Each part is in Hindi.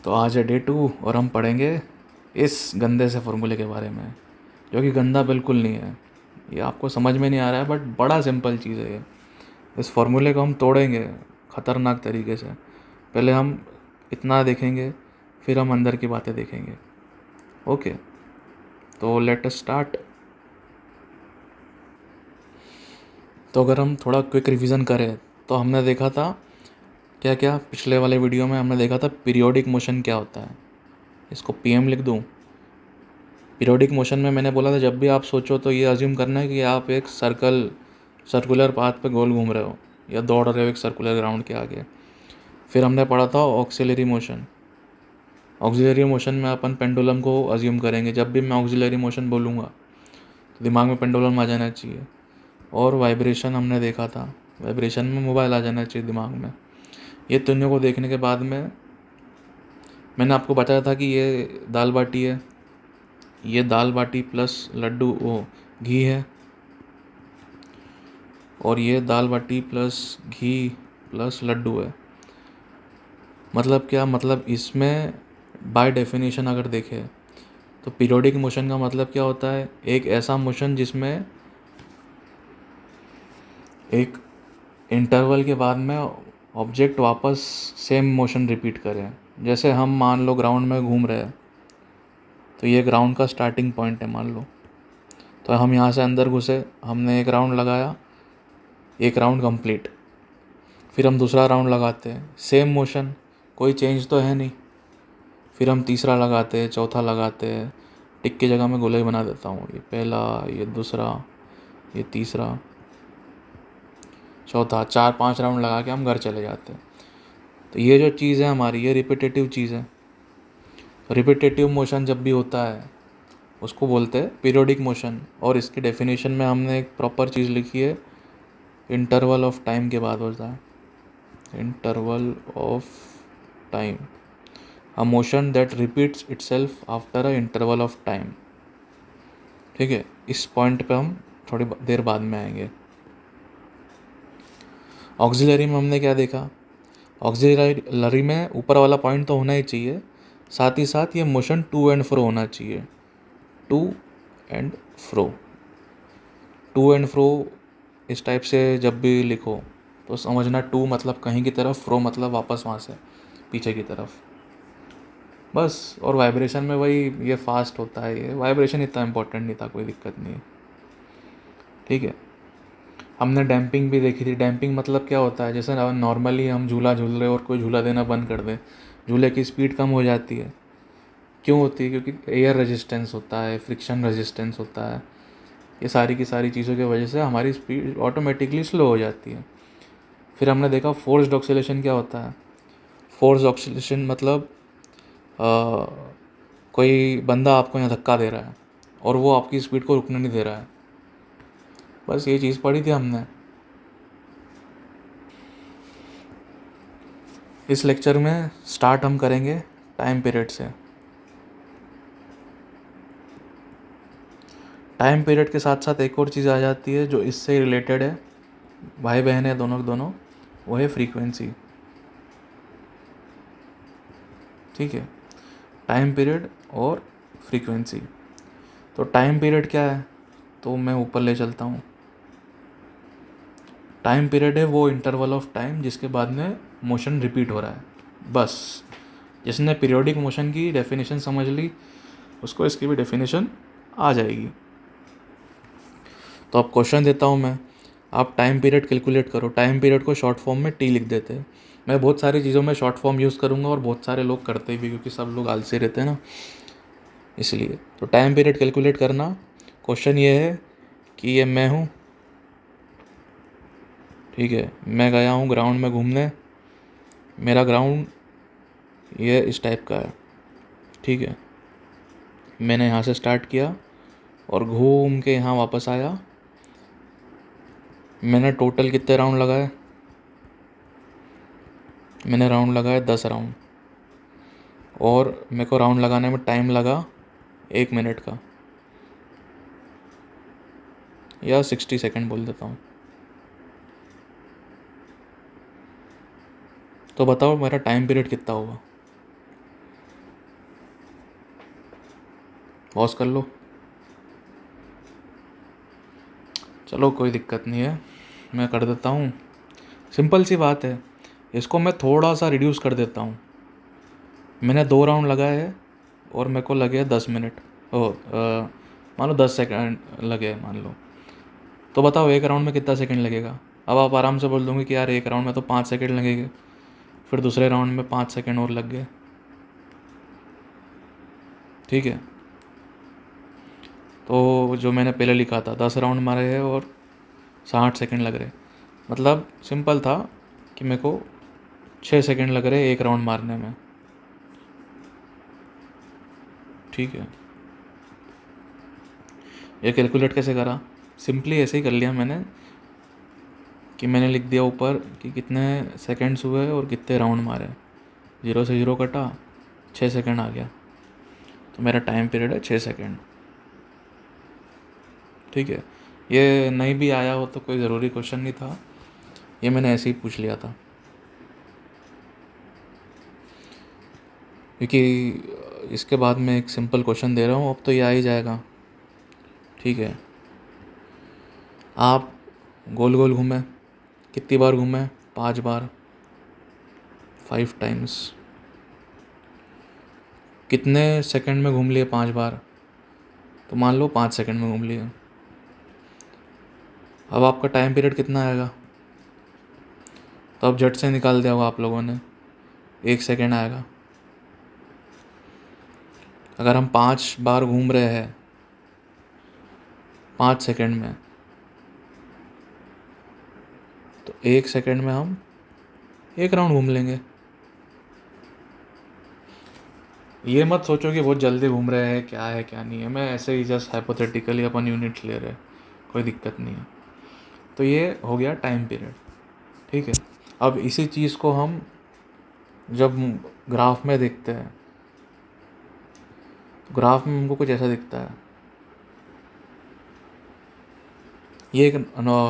तो आज है डे 2 और हम पढ़ेंगे इस गंदे से फॉर्मूले के बारे में, जो कि गंदा बिल्कुल नहीं है। ये आपको समझ में नहीं आ रहा है, बट बड़ा सिंपल चीज़ है ये। इस फॉर्मूले को हम तोड़ेंगे ख़तरनाक तरीके से। पहले हम इतना देखेंगे, फिर हम अंदर की बातें देखेंगे। ओके, तो लेट अस स्टार्ट। तो अगर हम थोड़ा क्विक रिवीजन करें तो हमने देखा था क्या क्या पिछले वाले वीडियो में हमने देखा था पीरियोडिक मोशन क्या होता है। इसको पीएम लिख दूँ। पीरियोडिक मोशन में मैंने बोला था जब भी आप सोचो तो ये अज्यूम करना है कि आप एक सर्कुलर पाथ पे गोल घूम रहे हो या दौड़ रहे हो एक सर्कुलर ग्राउंड के आगे। फिर हमने पढ़ा था ऑक्सिलरी मोशन। ऑक्सिलरी मोशन में अपन पेंडुलम को अज्यूम करेंगे। जब भी मैं ऑक्सिलरी मोशन बोलूँगा तो दिमाग में पेंडुलम आ जाना चाहिए। और वाइब्रेशन हमने देखा था, वाइब्रेशन में मोबाइल आ जाना चाहिए दिमाग में। ये तीनों को देखने के बाद में मैंने आपको बताया था कि ये दाल बाटी है, ये दाल बाटी प्लस लड्डू वो घी है, और ये दाल बाटी प्लस घी प्लस लड्डू है। मतलब क्या, मतलब इसमें बाय डेफिनेशन अगर देखें तो पीरियोडिक मोशन का मतलब क्या होता है, एक ऐसा मोशन जिसमें एक इंटरवल के बाद में ऑब्जेक्ट वापस सेम मोशन रिपीट करे। जैसे हम मान लो ग्राउंड में घूम रहे हैं, तो ये ग्राउंड का स्टार्टिंग पॉइंट है मान लो। तो हम यहाँ से अंदर घुसे, हमने एक राउंड लगाया, एक राउंड कंप्लीट। फिर हम दूसरा राउंड लगाते हैं, सेम मोशन, कोई चेंज तो है नहीं। फिर हम तीसरा लगाते हैं, चौथा लगाते हैं। टिक की जगह मैं गोले बना देता हूँ, ये पहला, ये दूसरा, ये तीसरा, चौथा, 4-5 राउंड लगा के हम घर चले जाते हैं। तो ये जो चीज़ है हमारी, ये रिपीटेटिव चीज़ है। रिपीटेटिव मोशन जब भी होता है उसको बोलते हैं पीरियोडिक मोशन। और इसकी डेफिनेशन में हमने एक प्रॉपर चीज़ लिखी है, इंटरवल ऑफ टाइम के बाद होता है। Interval of time, a motion that repeats itself after a interval of time. ठीक है, इस पॉइंट पे हम थोड़ी देर बाद में आएंगे। ऑक्सिलरी में हमने क्या देखा, ऑक्सिलरी में ऊपर वाला पॉइंट तो होना ही चाहिए, साथ ही साथ ये मोशन टू एंड फ्रो होना चाहिए। To and fro, to and fro इस टाइप से जब भी लिखो तो समझना टू मतलब कहीं की तरफ, फ्रो मतलब वापस वहाँ से पीछे की तरफ, बस। और वाइब्रेशन में वही, ये फास्ट होता है, ये वाइब्रेशन इतना इम्पोर्टेंट नहीं था, कोई दिक्कत नहीं है। ठीक है, हमने डैम्पिंग भी देखी थी। डैम्पिंग मतलब क्या होता है, जैसे नॉर्मली हम झूला झूल रहे और कोई झूला देना बंद कर दे, झूले की स्पीड कम हो जाती है। क्यों होती है? क्योंकि एयर रेजिस्टेंस होता है, फ्रिक्शन रेजिस्टेंस होता है। ये सारी की सारी चीज़ों की वजह से हमारी स्पीड ऑटोमेटिकली स्लो हो जाती है। फिर हमने देखा फोर्स्ड ऑक्सीलेशन क्या होता है। फोर्स्ड ऑक्सीलेशन मतलब कोई बंदा आपको यहाँ धक्का दे रहा है और वो आपकी स्पीड को रुकने नहीं दे रहा है। बस ये चीज़ पढ़ी थी हमने। इस लेक्चर में स्टार्ट हम करेंगे टाइम पीरियड से। टाइम पीरियड के साथ साथ एक और चीज़ आ जाती है जो इससे रिलेटेड है, भाई बहन है दोनों के दोनों, वो है फ्रीक्वेंसी। ठीक है, टाइम पीरियड और फ्रीक्वेंसी। तो टाइम पीरियड क्या है, तो मैं ऊपर ले चलता हूँ। टाइम पीरियड है वो इंटरवल ऑफ टाइम जिसके बाद में मोशन रिपीट हो रहा है, बस। जिसने पीरियोडिक मोशन की डेफिनेशन समझ ली उसको इसकी भी डेफिनेशन आ जाएगी। तो अब क्वेश्चन देता हूँ मैं, आप टाइम पीरियड कैलकुलेट करो। टाइम पीरियड को शॉर्ट फॉर्म में टी लिख देते हैं। मैं बहुत सारी चीज़ों में शॉर्ट फॉर्म यूज़ करूँगा और बहुत सारे लोग करते भी, क्योंकि सब लोग आलसी रहते हैं ना, इसलिए। तो टाइम पीरियड कैलकुलेट करना। क्वेश्चन ये है कि ये मैं हूँ, ठीक है, मैं गया हूँ ग्राउंड में घूमने। मेरा ग्राउंड ये इस टाइप का है, ठीक है। मैंने यहाँ से स्टार्ट किया और घूम के यहाँ वापस आया। मैंने टोटल कितने राउंड लगाए, मैंने राउंड लगाए 10 राउंड, और मेरे को राउंड लगाने में टाइम लगा 1 मिनट का, या 60 सेकेंड बोल देता हूँ। तो बताओ मेरा टाइम पीरियड कितना होगा। पॉज कर लो। चलो कोई दिक्कत नहीं है, मैं कर देता हूँ। सिंपल सी बात है, इसको मैं थोड़ा सा रिड्यूस कर देता हूँ। मैंने 2 राउंड लगाए हैं और मेरे को लगे 10 मिनट, मान लो 10 सेकंड लगे मान लो। तो बताओ एक राउंड में कितना सेकंड लगेगा। अब आप आराम से बोल दोगे कि यार एक राउंड में तो 5 सेकंड लगेंगे, फिर दूसरे राउंड में 5 सेकंड और लग गए। ठीक है, तो जो मैंने पहले लिखा था 10 राउंड मारे हैं और 60 सेकंड लग रहे, मतलब सिंपल था कि मेरे को 6 सेकंड लग रहे एक राउंड मारने में। ठीक है, ये कैलकुलेट कैसे करा, सिंपली ऐसे ही कर लिया मैंने कि मैंने लिख दिया ऊपर कि कितने सेकंड्स हुए और कितने राउंड मारे। 0 से 0 कटा, 6 सेकंड आ गया, तो मेरा टाइम पीरियड है 6 सेकंड। ठीक है, ये नहीं भी आया हो तो कोई ज़रूरी क्वेश्चन नहीं था, ये मैंने ऐसे ही पूछ लिया था क्योंकि इसके बाद मैं एक सिंपल क्वेश्चन दे रहा हूँ, अब तो ये आ ही जाएगा। ठीक है, आप गोल गोल घूमे, कितनी बार घूमे, 5 बार, 5 टाइम्स। कितने सेकंड में घूम लिए 5 बार, तो मान लो 5 सेकंड में घूम लिए। अब आपका टाइम पीरियड कितना आएगा, तो अब झट से निकाल दिया होगा आप लोगों ने, 1 सेकंड आएगा। अगर हम 5 बार घूम रहे हैं 5 सेकंड में, तो 1 सेकंड में हम 1 राउंड घूम लेंगे। ये मत सोचो कि बहुत जल्दी घूम रहे हैं, क्या है क्या नहीं है, मैं ऐसे ही जस्ट हाइपोथेटिकली अपन यूनिट्स ले रहे हैं, कोई दिक्कत नहीं है। तो ये हो गया टाइम पीरियड। ठीक है, अब इसी चीज़ को हम जब ग्राफ में देखते हैं, ग्राफ में हमको कुछ ऐसा दिखता है। ये एक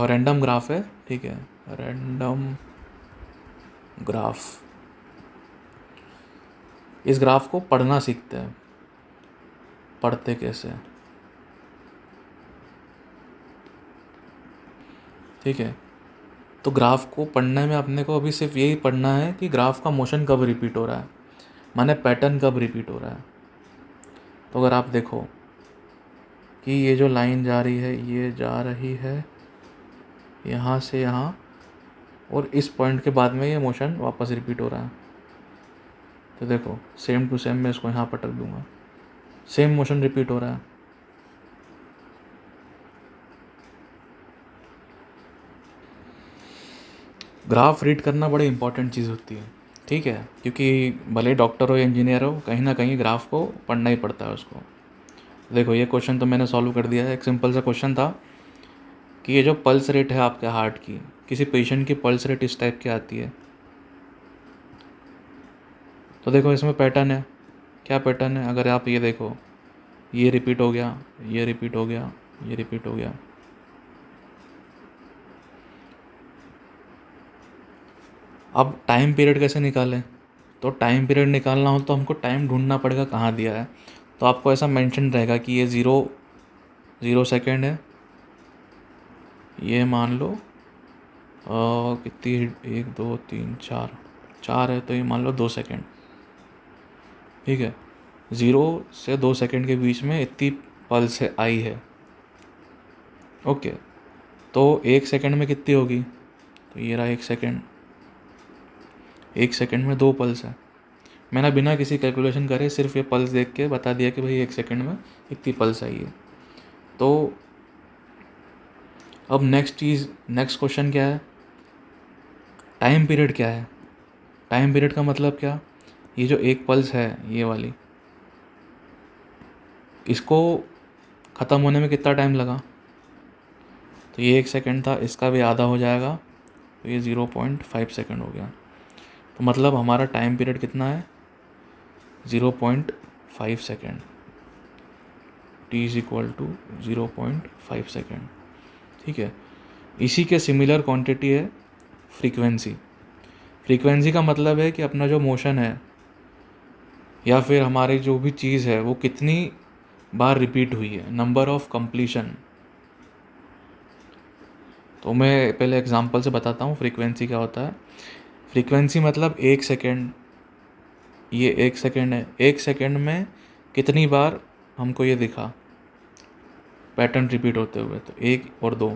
रैंडम ग्राफ है। ठीक है, रैंडम ग्राफ। इस ग्राफ को पढ़ना सीखते हैं, पढ़ते कैसे। ठीक है, तो ग्राफ को पढ़ने में अपने को अभी सिर्फ यही पढ़ना है कि ग्राफ का मोशन कब रिपीट हो रहा है, माने पैटर्न कब रिपीट हो रहा है। तो अगर आप देखो कि ये जो लाइन जा रही है, ये जा रही है यहाँ से यहाँ, और इस पॉइंट के बाद में ये मोशन वापस रिपीट हो रहा है। तो देखो सेम टू सेम मैं इसको यहाँ पटक दूंगा, सेम मोशन रिपीट हो रहा है। ग्राफ रीड करना बड़ी इंपॉर्टेंट चीज़ होती है। ठीक है, क्योंकि भले डॉक्टर हो या इंजीनियर हो, कहीं ना कहीं ग्राफ को पढ़ना ही पड़ता है उसको। देखो ये क्वेश्चन तो मैंने सॉल्व कर दिया है। एक सिंपल सा क्वेश्चन था कि ये जो पल्स रेट है आपके हार्ट की, किसी पेशेंट की पल्स रेट इस टाइप की आती है। तो देखो इसमें पैटर्न है, क्या पैटर्न है, अगर आप ये देखो, ये रिपीट हो गया, ये रिपीट हो गया, ये रिपीट हो गया। अब टाइम पीरियड कैसे निकालें, तो टाइम पीरियड निकालना हो तो हमको टाइम ढूंढना पड़ेगा कहाँ दिया है। तो आपको ऐसा मेंशन रहेगा कि ये 0 सेकेंड है, ये मान लो कितनी, 1 2 3 4 है, तो ये मान लो 2 सेकेंड। ठीक है, 0 से 2 सेकेंड के बीच में इतनी पल्स है आई है। ओके, तो 1 सेकेंड में कितनी होगी, तो ये रहा 1 सेकेंड। 1 सेकेंड में 2 पल्स है। मैंने बिना किसी कैलकुलेशन करे सिर्फ ये पल्स देख के बता दिया कि भाई 1 सेकेंड में इतनी पल्स आई है। तो अब नेक्स्ट क्वेश्चन क्या है, टाइम पीरियड क्या है। टाइम पीरियड का मतलब क्या, ये जो एक पल्स है ये वाली, इसको ख़त्म होने में कितना टाइम लगा, तो ये 1 सेकेंड था, इसका भी आधा हो जाएगा, तो ये 0.5 सेकेंड हो गया। तो मतलब हमारा टाइम पीरियड कितना है, 0.5 second. t is equal to 0.5 second. ठीक है, इसी के सिमिलर क्वांटिटी है फ्रीक्वेंसी। फ्रीक्वेंसी का मतलब है कि अपना जो मोशन है या फिर हमारी जो भी चीज़ है वो कितनी बार रिपीट हुई है, नंबर ऑफ कंप्लीशन। तो मैं पहले एग्जांपल से बताता हूँ फ्रीक्वेंसी क्या होता है। फ्रीक्वेंसी मतलब 1 सेकेंड, ये 1 सेकेंड है, 1 सेकेंड में कितनी बार हमको ये दिखा पैटर्न रिपीट होते हुए, तो 1 और 2।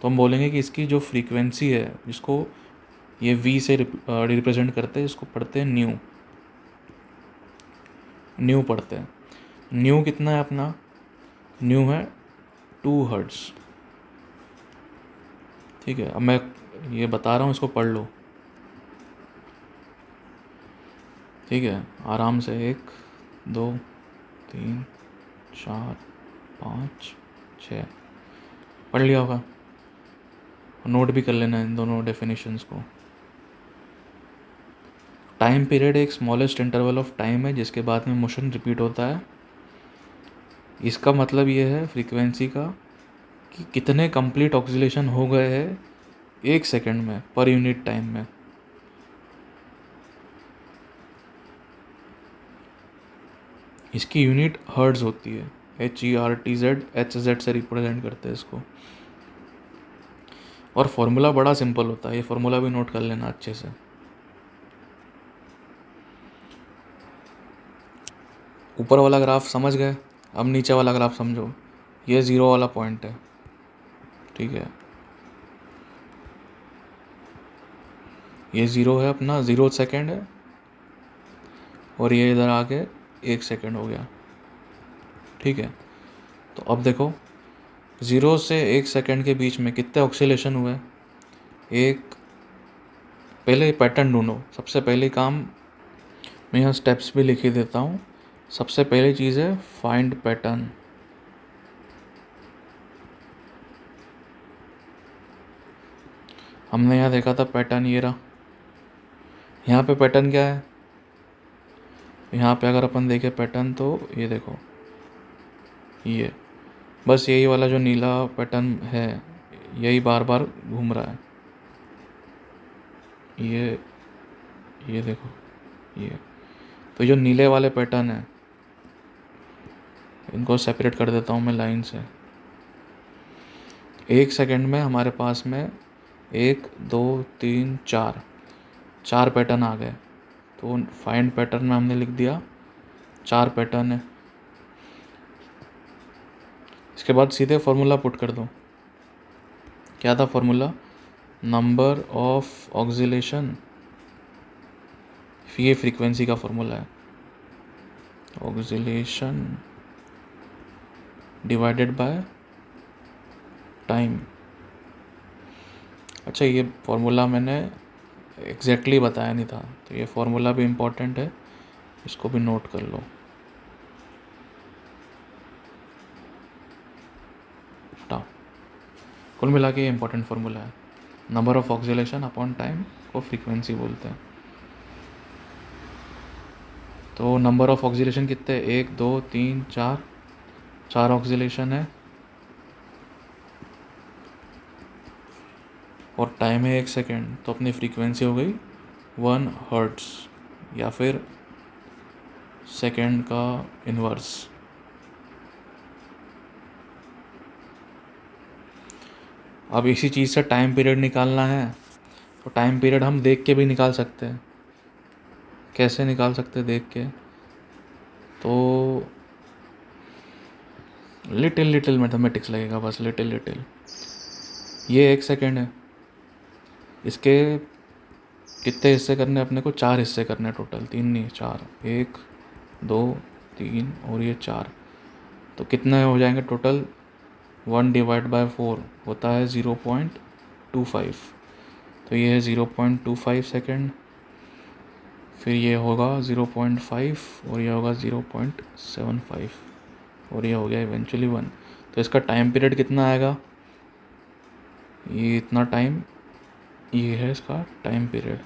तो हम बोलेंगे कि इसकी जो फ्रीक्वेंसी है, जिसको ये वी से रिप्रेजेंट करते हैं, इसको पढ़ते हैं न्यू, न्यू पढ़ते हैं। न्यू कितना है अपना, न्यू है 2 हर्ट्ज़। ठीक है, अब मैं ये बता रहा हूँ, इसको पढ़ लो। ठीक है, आराम से 1 2 3 4 5 6 पढ़ लिया होगा। नोट भी कर लेना इन दोनों डेफिनेशंस को। टाइम पीरियड एक स्मॉलेस्ट इंटरवल ऑफ टाइम है जिसके बाद में मोशन रिपीट होता है। इसका मतलब ये है फ्रीक्वेंसी का कि कितने कंप्लीट ऑक्सीलेशन हो गए हैं 1 सेकेंड में पर यूनिट टाइम में। इसकी यूनिट हर्ट्ज होती है, HERTZ, HZ से रिप्रेजेंट करते हैं इसको। और फॉर्मूला बड़ा सिंपल होता है, ये फॉर्मूला भी नोट कर लेना अच्छे से। ऊपर वाला ग्राफ समझ गए, अब नीचे वाला ग्राफ समझो। ये 0 वाला पॉइंट है, ठीक है, ये 0 है अपना, 0 सेकेंड है, और ये इधर आके 1 सेकेंड हो गया। ठीक है, तो अब देखो 0 से 1 सेकेंड के बीच में कितने ऑक्सीलेशन हुए। एक, पहले पैटर्न ढूंढो। सबसे पहले काम, मैं यहाँ स्टेप्स भी लिख ही देता हूँ। सबसे पहली चीज़ है फाइंड पैटर्न। हमने यहाँ देखा था पैटर्न, ये रहा। यहाँ पे पैटर्न क्या है, यहाँ पे अगर अपन देखें पैटर्न, तो ये देखो, ये बस यही वाला जो नीला पैटर्न है, यही बार बार घूम रहा है। ये देखो, ये तो जो नीले वाले पैटर्न है, इनको सेपरेट कर देता हूँ मैं लाइन से। 1 सेकेंड में हमारे पास में 1 2 3 4 पैटर्न आ गए। तो फाइंड पैटर्न में हमने लिख दिया 4 पैटर्न है। इसके बाद सीधे फॉर्मूला पुट कर दो। क्या था फॉर्मूला, नंबर ऑफ ऑक्सीलेशन, ये फ्रीक्वेंसी का फॉर्मूला है, ऑक्सीलेशन डिवाइडेड बाय टाइम। अच्छा, ये फॉर्मूला मैंने एग्जैक्टली बताया नहीं था, तो ये फॉर्मूला भी इम्पोर्टेंट है, इसको भी नोट कर लो। कुल मिला के ये इम्पोर्टेंट फार्मूला है। Number of oscillation upon time को फ्रीक्वेंसी बोलते हैं। तो नंबर ऑफ ऑक्सीलेशन कितने, 1 2 3 4 ऑक्सीलेशन है, और टाइम है 1 सेकेंड, तो अपनी फ्रीक्वेंसी हो गई 1 हर्ट्ज़, या फिर सेकेंड का इन्वर्स। अब इसी चीज़ से टाइम पीरियड निकालना है, तो टाइम पीरियड हम देख के भी निकाल सकते हैं। कैसे निकाल सकते हैं देख के, तो लिटिल मैथमेटिक्स लगेगा, बस लिटिल। ये 1 सेकेंड है, इसके कितने हिस्से करने अपने को, 4 हिस्से करने टोटल, 3 नहीं 4, 1 2 3 और ये 4। तो कितने हो जाएंगे टोटल, 1 डिवाइड बाय 4 होता है 0.25। तो ये है 0.25 सेकेंड, फिर ये होगा 0.5, और ये होगा 0.75, और ये हो गया इवेंचुअली 1। तो इसका टाइम पीरियड कितना आएगा, ये इतना टाइम, ये है इसका टाइम पीरियड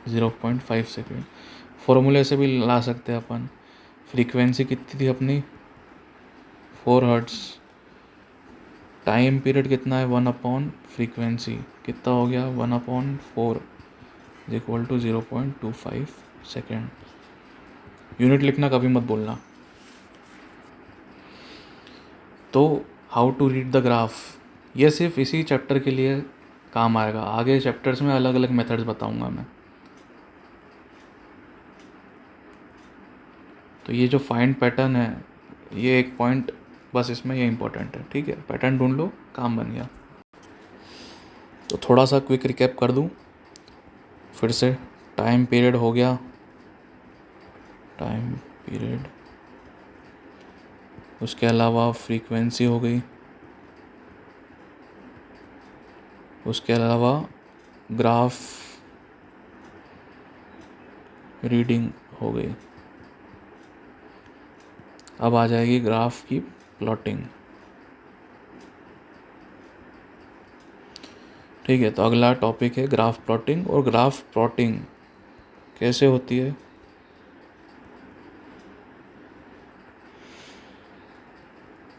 0.5 सेकेंड। फॉर्मूले से भी ला सकते हैं अपन। फ्रीक्वेंसी कितनी थी अपनी, 4 हर्ट्ज़, टाइम पीरियड कितना है 1 अपॉन फ्रीक्वेंसी, कितना हो गया 1/4 is equal to 0.25 second. Unit लिखना कभी मत बोलना। तो how to read the graph, ये सिर्फ इसी चैप्टर के लिए काम आएगा, आगे चैप्टर्स में अलग अलग मेथड्स बताऊंगा मैं। तो ये जो फाइंड पैटर्न है, ये एक पॉइंट बस इसमें ये इंपॉर्टेंट है, ठीक है। पैटर्न ढूंढ लो, काम बन गया। तो थोड़ा सा क्विक रिकैप कर दूं फिर से। टाइम पीरियड हो गया, टाइम पीरियड, उसके अलावा फ्रीक्वेंसी हो गई, उसके अलावा ग्राफ रीडिंग हो गई। अब आ जाएगी ग्राफ की प्लॉटिंग, ठीक है। तो अगला टॉपिक है ग्राफ प्लॉटिंग। और ग्राफ प्लॉटिंग कैसे होती है,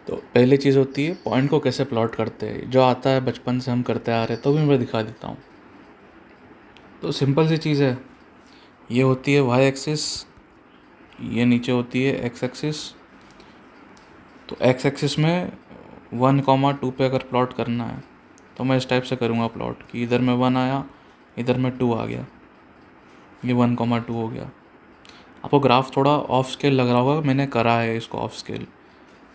तो पहली चीज़ होती है पॉइंट को कैसे प्लॉट करते हैं, जो आता है बचपन से हम करते आ रहे हैं, तो भी मैं दिखा देता हूँ। तो सिंपल सी चीज़ है, ये होती है वाई एक्सिस, ये नीचे होती है एक्स एक्सिस। तो एक्स एक्सिस में 1,2 पे अगर प्लॉट करना है तो मैं इस टाइप से करूँगा प्लॉट कि इधर में 1 आया, इधर में 2 आ गया, ये 1,2 हो गया। आपको ग्राफ थोड़ा ऑफ स्केल लग रहा होगा, मैंने करा है इसको ऑफ स्केल।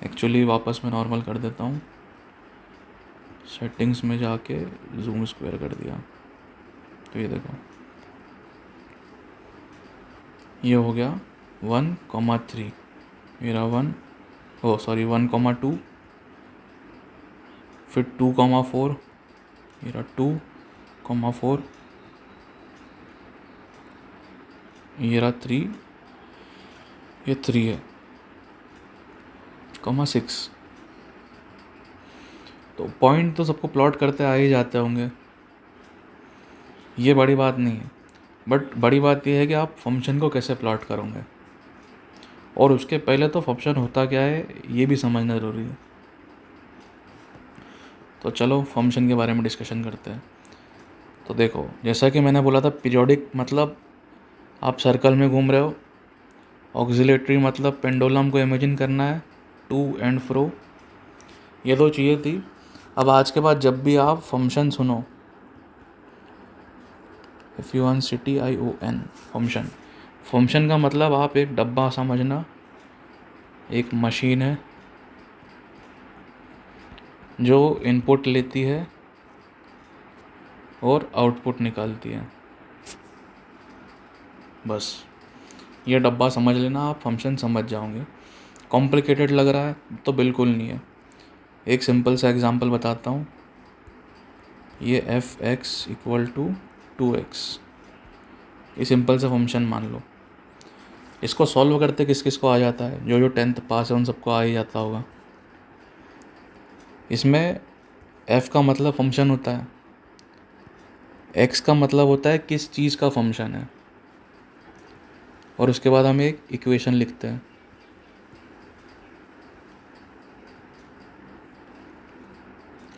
एक्चुअली वापस मैं नॉर्मल कर देता हूँ, सेटिंग्स में जाके जूम स्क्वायर कर दिया, तो ये देखो ये हो गया 1,3, मेरा 1,2, फिर 2,4, मेरा 2,4, ये रहा 3, ये 3 है, 6। तो पॉइंट तो सबको प्लॉट करते आ ही जाते होंगे, ये बड़ी बात नहीं है। बट बड़ी बात यह है कि आप फंक्शन को कैसे प्लॉट करोगे, और उसके पहले तो फंक्शन होता क्या है ये भी समझना ज़रूरी है। तो चलो फंक्शन के बारे में डिस्कशन करते हैं। तो देखो, जैसा कि मैंने बोला था, पीरियोडिक मतलब आप सर्कल में घूम रहे हो, ऑक्सिलेटरी मतलब पेंडुलम को इमेजिन करना है, टू एंड फ्रो, ये दो चीज़ें थी। अब आज के बाद जब भी आप फंक्शन सुनो, FUNCTION, फंक्शन, फंक्शन का मतलब आप एक डब्बा समझना, एक मशीन है जो इनपुट लेती है और आउटपुट निकालती है, बस ये डब्बा समझ लेना, आप फंक्शन समझ जाओगे। कॉम्प्लिकेटेड लग रहा है तो बिल्कुल नहीं है। एक सिंपल सा एग्जांपल बताता हूँ, ये f(x = 2x), ये सिंपल सा फंक्शन मान लो। इसको सॉल्व करते किस किस को आ जाता है, जो जो 10th पास है उन सबको आ ही जाता होगा। इसमें f का मतलब फंक्शन होता है, x का मतलब होता है किस चीज़ का फंक्शन है, और उसके बाद हम एक इक्वेशन लिखते हैं।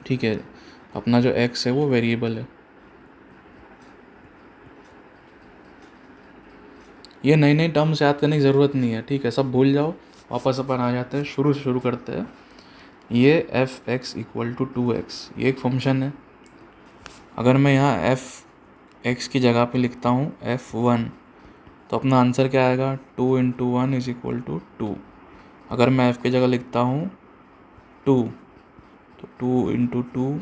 ठीक है, अपना जो x है वो वेरिएबल है। ये नई नई टर्म्स याद करने की ज़रूरत नहीं है, ठीक है, सब भूल जाओ। वापस अपन आ जाते हैं, शुरू से शुरू करते हैं। ये f(x = 2x), ये एक फंक्शन है। अगर मैं यहाँ f(x) की जगह पे लिखता हूँ f(1), तो अपना आंसर क्या आएगा, 2 × 1 = 2। अगर मैं f की जगह लिखता हूँ 2, तो 2 × 2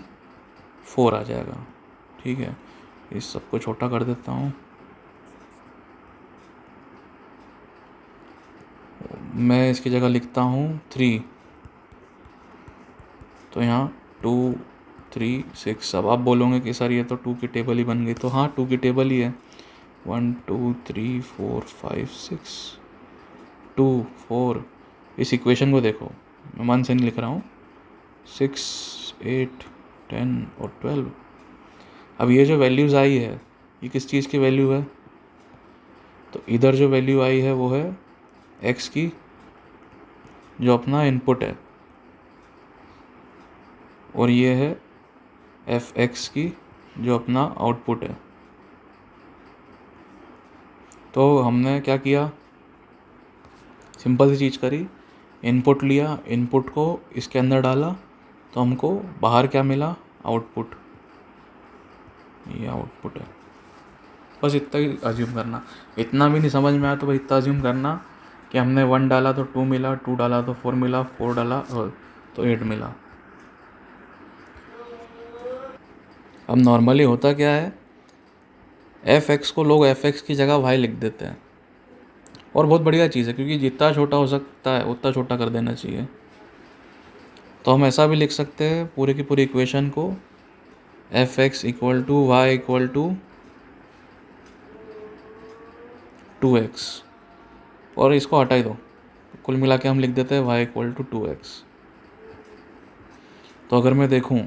4 आ जाएगा, ठीक है। इस सबको छोटा कर देता हूँ, मैं इसकी जगह लिखता हूँ 3, तो यहाँ 2, 3, 6। अब आप बोलोगे कि सर ये तो 2 की टेबल ही बन गई, तो हाँ 2 की टेबल ही है। 1, 2, 3, 4, 5, 6, 2, 4। इस इक्वेशन को देखो, मैं मन से नहीं लिख रहा हूँ, 6, 8, 10 और 12। अब ये जो वैल्यूज़ आई है, ये किस चीज़ की वैल्यू है, तो इधर जो वैल्यू आई है वो है x की, जो अपना इनपुट है, और ये है f(x) की, जो अपना आउटपुट है। तो हमने क्या किया, सिंपल सी चीज़ करी, इनपुट लिया, इनपुट को इसके अंदर डाला तो हमको बाहर क्या मिला, आउटपुट। ये आउटपुट है। बस इतना ही अज्यूम करना, इतना भी नहीं समझ में आया तो भाई इतना अज्यूम करना कि हमने 1 डाला तो 2 मिला, 2 डाला तो 4 मिला, 4 डाला तो 8 मिला। अब नॉर्मली होता क्या है, एफ एक्स को लोग एफ एक्स की जगह वाई लिख देते हैं, और बहुत बढ़िया चीज़ है क्योंकि जितना छोटा हो सकता है उतना छोटा कर देना चाहिए। तो हम ऐसा भी लिख सकते हैं पूरे की पूरी इक्वेशन को, f x equal to y equal to 2x, और इसको हटा ही दो, कुल मिला के हम लिख देते हैं वाई इक्वल टू 2x। तो अगर मैं देखूं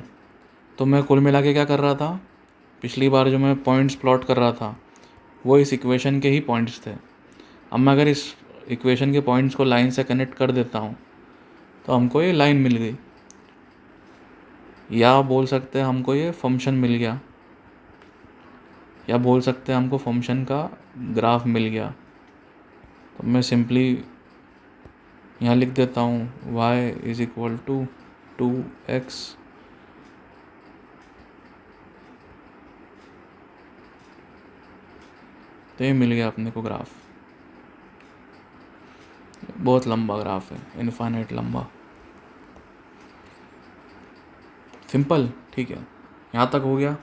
तो मैं कुल मिला के क्या कर रहा था, पिछली बार जो मैं पॉइंट्स प्लॉट कर रहा था वो इस इक्वेशन के ही पॉइंट्स थे। अब मैं अगर इस इक्वेशन के पॉइंट्स को लाइन से कनेक्ट कर देता हूँ तो हमको ये लाइन मिल गई, या बोल सकते हैं हमको ये फंक्शन मिल गया, या बोल सकते हैं हमको फंक्शन का ग्राफ मिल गया। तो मैं सिंपली यहाँ लिख देता हूँ y is equal to 2x तो ये मिल गया अपने को ग्राफ। बहुत लंबा ग्राफ है, इनफाइनाइट लंबा। सिंपल, ठीक है, यहाँ तक हो गया।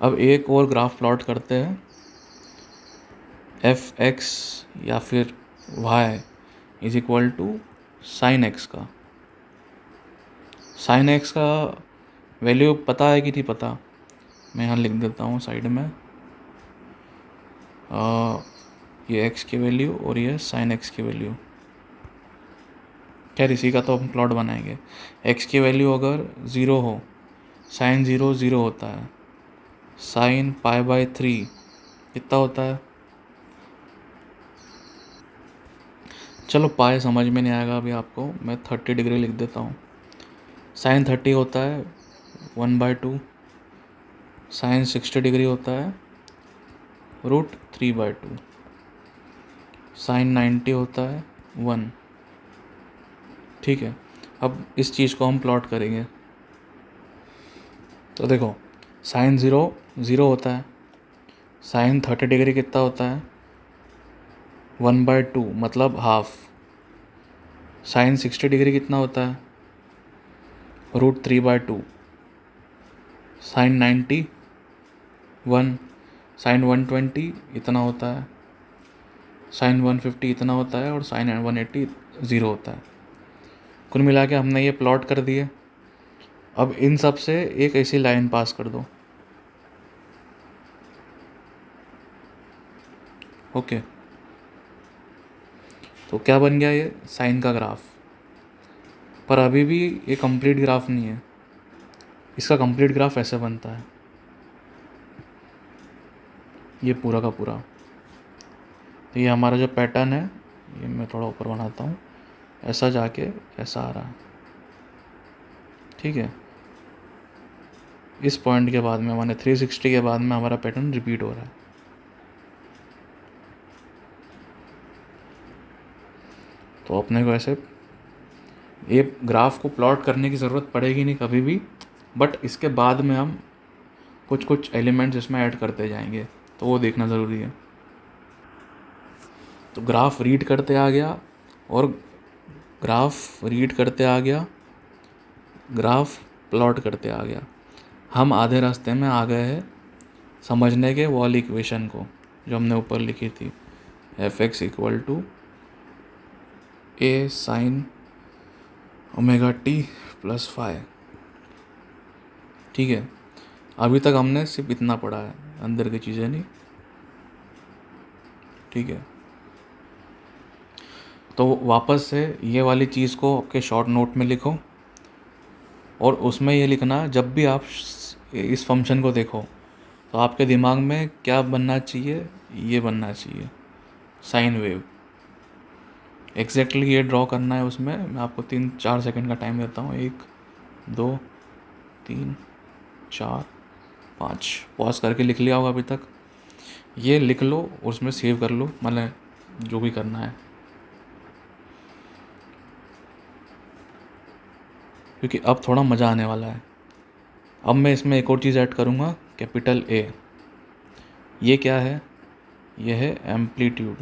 अब एक और ग्राफ प्लॉट करते हैं, एफ एक्स या फिर y is equal to sine x का। साइन एक्स का वैल्यू पता है कि नहीं पता, मैं यहाँ लिख देता हूँ साइड में, ये एक्स की वैल्यू और ये साइन एक्स की वैल्यू। खैर इसी का तो हम प्लॉट बनाएंगे। एक्स की वैल्यू अगर 0 हो, साइन 0 0 होता है, साइन π/3 कितना होता है, चलो पाई समझ में नहीं आएगा अभी आपको, मैं 30 डिग्री लिख देता हूँ। साइन 30 होता है 1/2, साइन 60 डिग्री होता है √3/2, साइन 90 होता है 1। ठीक है, अब इस चीज़ को हम प्लॉट करेंगे। तो देखो साइन 0 0 होता है, साइन 30 डिग्री कितना होता है 1/2 मतलब हाफ, साइन 60 डिग्री कितना होता है √3/2, साइन 90 1, साइन 120 इतना होता है, साइन 150 इतना होता है, और साइन 180 0 होता है। कुल मिला के हमने ये प्लॉट कर दिए। अब इन सब से एक ऐसी लाइन पास कर दो, ओके। तो क्या बन गया, ये साइन का ग्राफ। पर अभी भी ये कंप्लीट ग्राफ नहीं है, इसका कंप्लीट ग्राफ ऐसे बनता है, ये पूरा का पूरा। तो ये हमारा जो पैटर्न है, ये मैं थोड़ा ऊपर बनाता हूँ, ऐसा जाके ऐसा आ रहा है, ठीक है। इस पॉइंट के बाद में माने 360 के बाद में हमारा पैटर्न रिपीट हो रहा है। तो अपने को ऐसे ये ग्राफ को प्लॉट करने की ज़रूरत पड़ेगी नहीं कभी भी, बट इसके बाद में हम कुछ कुछ एलिमेंट्स इसमें ऐड करते जाएंगे, तो वो देखना ज़रूरी है। तो ग्राफ रीड करते आ गया, और ग्राफ रीड करते आ गया, ग्राफ प्लॉट करते आ गया। हम आधे रास्ते में आ गए हैं समझने के वॉल इक्वेशन को, जो हमने ऊपर लिखी थी, f x equal to a sine omega t plus five. ठीक है, अभी तक हमने सिर्फ इतना पढ़ा है, अंदर की चीज़ें नहीं, ठीक है। तो वापस से ये वाली चीज़ को आपके शॉर्ट नोट में लिखो, और उसमें ये लिखना जब भी आप इस फंक्शन को देखो तो आपके दिमाग में क्या बनना चाहिए, ये बनना चाहिए साइन वेव। एग्जैक्टली ये ड्रॉ करना है उसमें। मैं आपको 3-4 सेकंड का टाइम देता हूँ, 1 2 3 4 5, पॉज करके लिख लिया होगा अभी तक। ये लिख लो और उसमें सेव कर लो, मतलब जो भी करना है, क्योंकि अब थोड़ा मज़ा आने वाला है। अब मैं इसमें एक और चीज़ ऐड करूँगा, कैपिटल ए। ये क्या है? ये है एम्पलीट्यूड।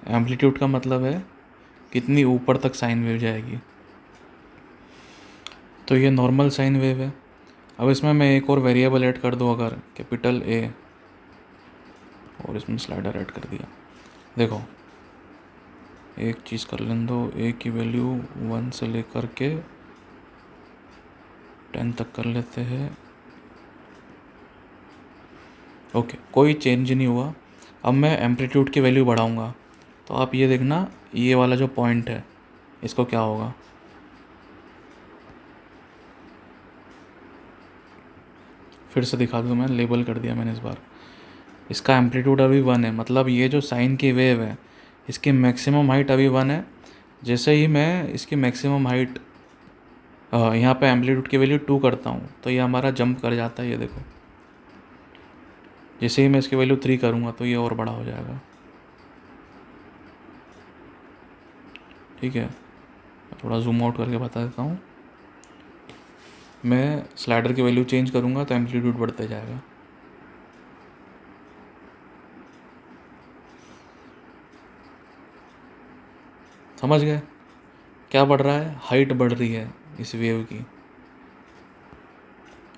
एम्पलीट्यूड का मतलब है कितनी ऊपर तक साइन वेव जाएगी। तो ये नॉर्मल साइन वेव है। अब इसमें मैं एक और वेरिएबल ऐड कर दूँ, अगर कैपिटल ए, और इसमें स्लाइडर ऐड कर दिया। देखो, एक चीज़ कर लें दो, ए की वैल्यू 1 से लेकर के 10 तक कर लेते हैं। ओके, कोई चेंज नहीं हुआ। अब मैं एम्पलीट्यूड की वैल्यू बढ़ाऊंगा, तो आप ये देखना, ये वाला जो पॉइंट है इसको क्या होगा। फिर से दिखा दूँ, मैं लेबल कर दिया मैंने इस बार। इसका एम्पलीट्यूड अभी 1 है, मतलब ये जो साइन की वेव है इसकी मैक्सिमम हाइट अभी 1 है। जैसे ही मैं इसकी मैक्सिमम हाइट यहाँ पे एम्पलीट्यूड की वैल्यू 2 करता हूँ, तो ये हमारा जंप कर जाता है। ये देखो, जैसे ही मैं इसकी वैल्यू 3 करूँगा तो ये और बड़ा हो जाएगा। ठीक है, थोड़ा जूम आउट करके बता देता हूँ। मैं स्लाइडर की वैल्यू चेंज करूँगा तो एम्पलीट्यूड बढ़ते जाएगा। समझ गए क्या बढ़ रहा है? हाइट बढ़ रही है इस वेव की,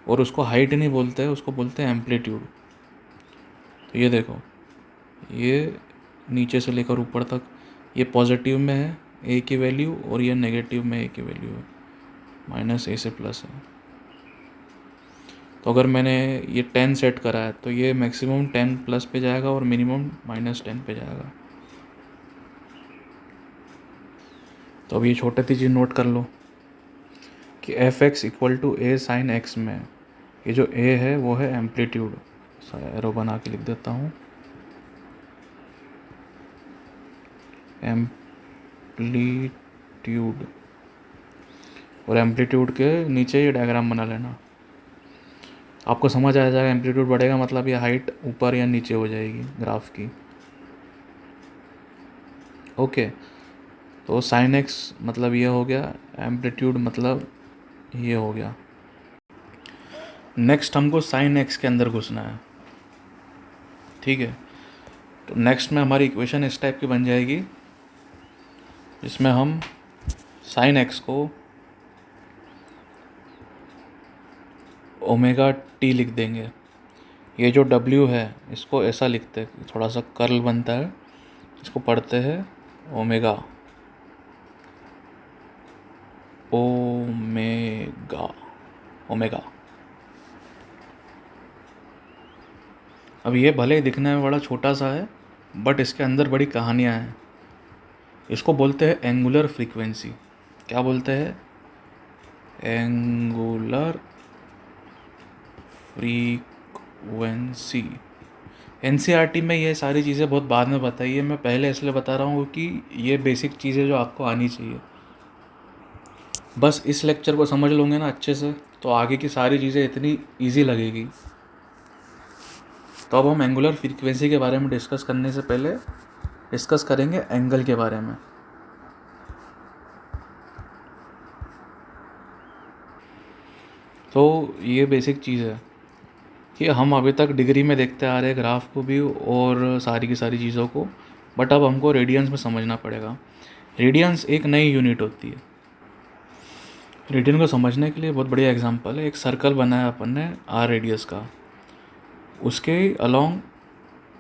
और उसको हाइट नहीं बोलते हैं, उसको बोलते हैं एम्पलीट्यूड। तो ये देखो, ये नीचे से लेकर ऊपर तक ये पॉजिटिव में है ए की वैल्यू, और ये नेगेटिव में ए की वैल्यू है, माइनस ए से प्लस है। तो अगर मैंने ये 10 सेट करा है तो ये मैक्सिमम 10 प्लस पे जाएगा और मिनिमम -10 पे जाएगा। तो अब ये छोटी सी चीज़ नोट कर लो कि f x equal to a sine x में ये जो ए है वो है एम्पलीट्यूड। एरो बना के लिख देता हूँ, एम्पलीट्यूड, और एम्पलीट्यूड के नीचे ये डायग्राम बना लेना। आपको समझ आ जाएगा एम्पलीट्यूड बढ़ेगा मतलब ये हाइट ऊपर या नीचे हो जाएगी ग्राफ की। ओके, तो साइन एक्स मतलब ये हो गया, एम्पलीट्यूड मतलब ये हो गया। नेक्स्ट हमको साइन एक्स के अंदर घुसना है। ठीक है, तो नेक्स्ट में हमारी इक्वेशन इस टाइप की बन जाएगी, जिसमें हम साइन एक्स को ओमेगा टी लिख देंगे। ये जो W है इसको ऐसा लिखते हैं, थोड़ा सा कर्ल बनता है, इसको पढ़ते हैं ओमेगा, ओमेगा, ओमेगा। अब ये भले ही दिखने में बड़ा छोटा सा है, बट इसके अंदर बड़ी कहानियाँ हैं। इसको बोलते हैं एंगुलर फ्रीक्वेंसी। क्या बोलते हैं? Angular frequency. एनसीईआरटी में ये सारी चीज़ें बहुत बाद में बताई है, मैं पहले इसलिए बता रहा हूँ कि ये बेसिक चीज़ें जो आपको आनी चाहिए। बस इस लेक्चर को समझ लोगे ना अच्छे से, तो आगे की सारी चीज़ें इतनी इजी लगेगी। तो अब हम एंगुलर फ्रीक्वेंसी के बारे में डिस्कस करने से पहले डिस्कस करेंगे एंगल के बारे में। तो ये बेसिक चीज़ है कि हम अभी तक डिग्री में देखते आ रहे हैं ग्राफ को भी और सारी की सारी चीज़ों को, बट अब हमको रेडियंस में समझना पड़ेगा। रेडियंस एक नई यूनिट होती है। रेडियन को समझने के लिए बहुत बढ़िया एग्जांपल है, एक सर्कल बनाया अपन ने आर रेडियस का, उसके अलोंग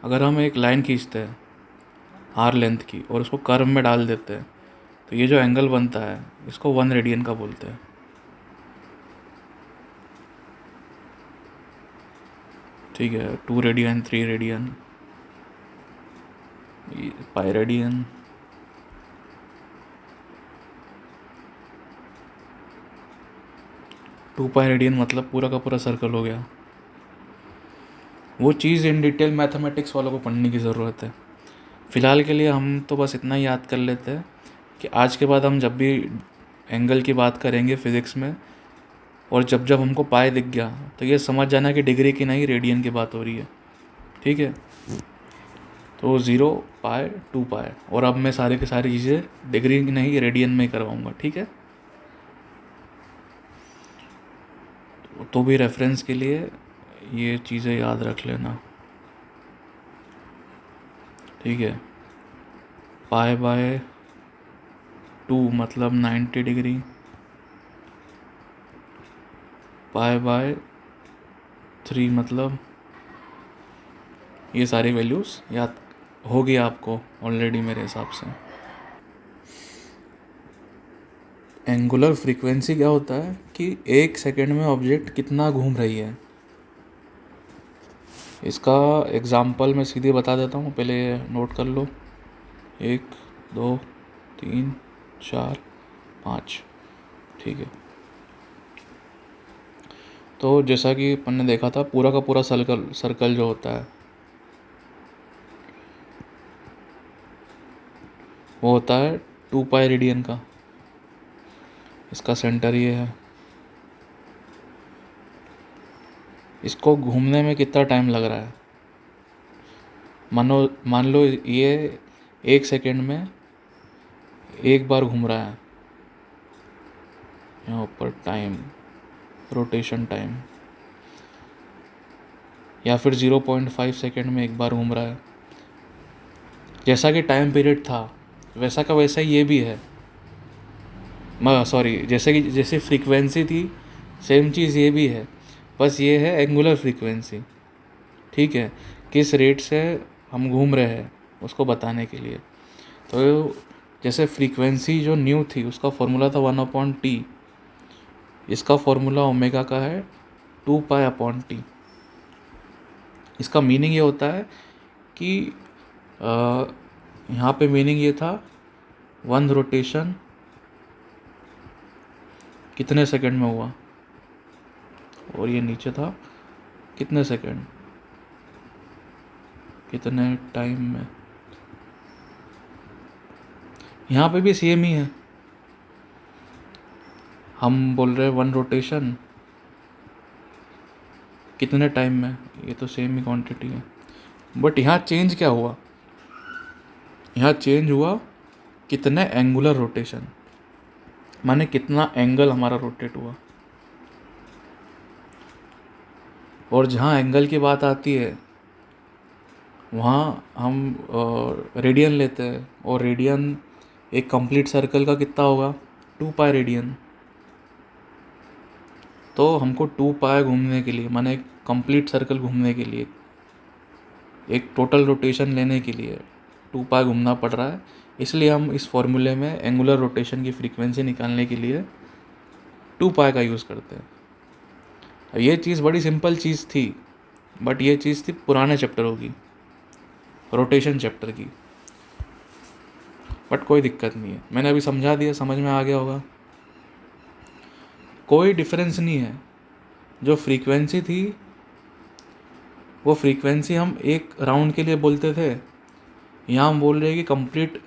अगर हम एक लाइन खींचते हैं आर लेंथ की और उसको कर्व में डाल देते हैं, तो ये जो एंगल बनता है इसको 1 रेडियन का बोलते हैं। ठीक है, 2 radian, 3 radian, pi radian, two pi radian मतलब पूरा का पूरा सर्कल हो गया। वो चीज़ इन डिटेल मैथमेटिक्स वालों को पढ़ने की ज़रूरत है। फ़िलहाल के लिए हम तो बस इतना ही याद कर लेते हैं कि आज के बाद हम जब भी एंगल की बात करेंगे फिज़िक्स में, और जब जब हमको पाई दिख गया तो ये समझ जाना कि डिग्री की नहीं रेडियन की बात हो रही है। ठीक है, तो 0 पाई 2 पाई, और अब मैं सारे के सारी चीज़ें डिग्री नहीं रेडियन में ही करवाऊँगा, ठीक है। तो भी रेफरेंस के लिए ये चीज़ें याद रख लेना, ठीक है। पाई बाय 2 मतलब 90 डिग्री, पाई बाय 3 मतलब, ये सारी वैल्यूज़ याद होगी आपको ऑलरेडी मेरे हिसाब से। एंगुलर फ्रीक्वेंसी क्या होता है कि 1 सेकेंड में ऑब्जेक्ट कितना घूम रही है। इसका एग्जाम्पल मैं सीधे बता देता हूँ, पहले नोट कर लो। 1 2 3 4 5, ठीक है। तो जैसा कि अपन ने देखा था, पूरा का पूरा सर्कल जो होता है वो होता है 2 पाई रेडियन का। इसका सेंटर ये है। इसको घूमने में कितना टाइम लग रहा है, मान लो ये 1 सेकेंड में एक बार घूम रहा है। यहाँ ऊपर टाइम, रोटेशन टाइम, या फिर 0.5 सेकेंड में एक बार घूम रहा है। जैसा कि टाइम पीरियड था वैसा का वैसा ही ये भी है। सॉरी, जैसे फ्रीक्वेंसी थी सेम चीज़ ये भी है, बस ये है एंगुलर फ्रीक्वेंसी, ठीक है। किस रेट से हम घूम रहे हैं उसको बताने के लिए। तो जैसे फ्रीक्वेंसी जो न्यू थी उसका फॉर्मूला था 1/t, इसका फॉर्मूला ओमेगा का है 2 पाई अपॉन टी। इसका मीनिंग ये होता है कि यहाँ पे मीनिंग ये था 1 रोटेशन कितने सेकंड में हुआ, और ये नीचे था कितने सेकंड कितने टाइम में। यहाँ पे भी सेम ही है, हम बोल रहे हैं 1 रोटेशन कितने टाइम में, ये तो सेम ही क्वांटिटी है। बट यहाँ चेंज क्या हुआ, यहाँ चेंज हुआ कितने एंगुलर रोटेशन, माने कितना एंगल हमारा रोटेट हुआ। और जहाँ एंगल की बात आती है वहाँ हम रेडियन लेते हैं, और रेडियन एक कंप्लीट सर्कल का कितना होगा, 2 पाई रेडियन। तो हमको 2 पाई घूमने के लिए, माने एक कंप्लीट सर्कल घूमने के लिए, एक टोटल रोटेशन लेने के लिए 2 पाई घूमना पड़ रहा है। इसलिए हम इस फॉर्मूले में एंगुलर रोटेशन की फ्रीक्वेंसी निकालने के लिए 2 पाई का यूज़ करते हैं। ये चीज़ बड़ी सिंपल चीज़ थी, बट ये चीज़ थी पुराने चैप्टरों की, रोटेशन चैप्टर की। बट कोई दिक्कत नहीं है, मैंने अभी समझा दिया, समझ में आ गया होगा। कोई डिफरेंस नहीं है। जो फ्रीक्वेंसी थी वो फ्रीक्वेंसी हम एक राउंड के लिए बोलते थे, यहाँ हम बोल रहे हैं कि कंप्लीट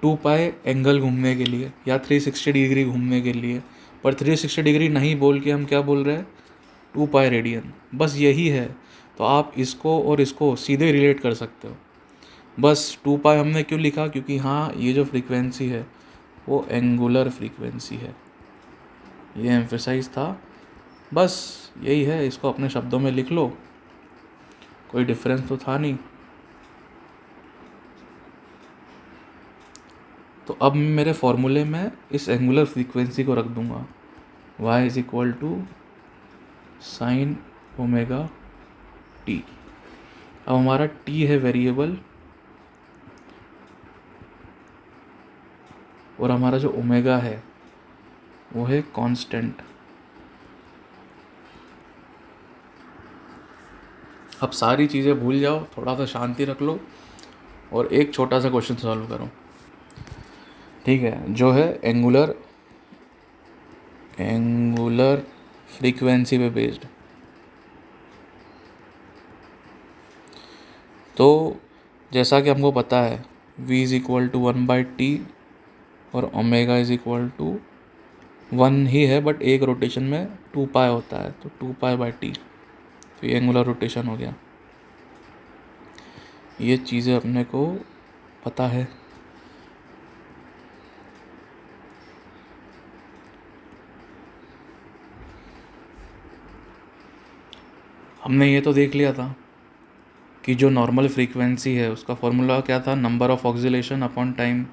2 पाई एंगल घूमने के लिए या 360 डिग्री घूमने के लिए। पर 360 डिग्री नहीं बोल के हम क्या बोल रहे हैं, 2 पाई रेडियन, बस यही है। तो आप इसको और इसको सीधे रिलेट कर सकते हो। बस 2 पाई हमने क्यों लिखा, क्योंकि हाँ ये जो फ्रीक्वेंसी है वो एंगुलर फ्रीक्वेंसी है, ये एम्फेसाइज था। बस यही है, इसको अपने शब्दों में लिख लो, कोई डिफरेंस तो था नहीं। तो अब मेरे फॉर्मूले में इस एंगुलर फ्रीक्वेंसी को रख दूंगा, y is equal to sine omega t. अब हमारा t है वेरिएबल, और हमारा जो ओमेगा है वो है कांस्टेंट। अब सारी चीज़ें भूल जाओ, थोड़ा सा शांति रख लो और एक छोटा सा क्वेश्चन सॉल्व करो, ठीक है। जो है एंगुलर फ्रीक्वेंसी पे बेस्ड। तो जैसा कि हमको पता है v is equal to 1/t और ओमेगा इज इक्वल टू 1 ही है, बट एक रोटेशन में 2 पाई होता है, तो 2 पाई बाई टी, तो ये एंगुलर रोटेशन हो गया। ये चीज़ें अपने को पता है। हमने ये तो देख लिया था कि जो नॉर्मल फ्रीक्वेंसी है उसका फॉर्मूला क्या था, number of oscillation upon time.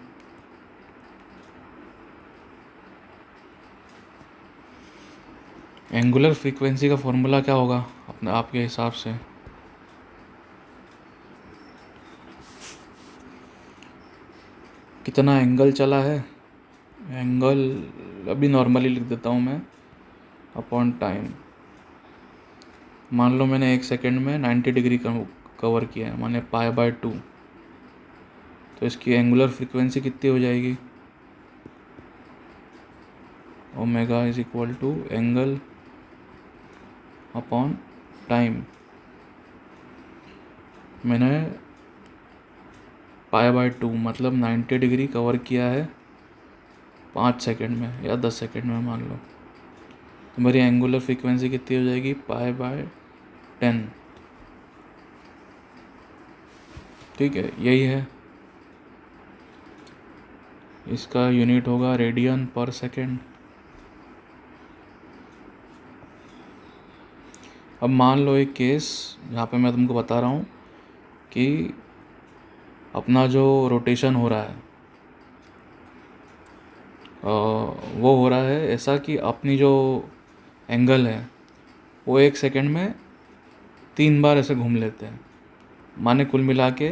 Angular frequency का फॉर्मूला क्या होगा अपने आपके हिसाब से? कितना एंगल चला है, एंगल अभी नॉर्मली लिख देता हूँ मैं, अपॉन टाइम। मान लो मैंने 1 सेकेंड में 90 डिग्री कवर किया है, माने π/2, तो इसकी एंगुलर फ्रीक्वेंसी कितनी हो जाएगी? Omega is equal to angle upon time. मैंने π/2 मतलब 90 डिग्री कवर किया है 5 सेकेंड में या 10 सेकेंड में मान लो, तो मेरी एंगुलर फ्रीक्वेंसी कितनी हो जाएगी? π/10। ठीक है, यही है। इसका यूनिट होगा रेडियन पर सेकेंड। अब मान लो एक केस जहाँ पे मैं तुमको बता रहा हूँ कि अपना जो रोटेशन हो रहा है वो हो रहा है ऐसा कि अपनी जो एंगल है वो 1 सेकेंड में 3 बार ऐसे घूम लेते हैं। माने कुल मिला के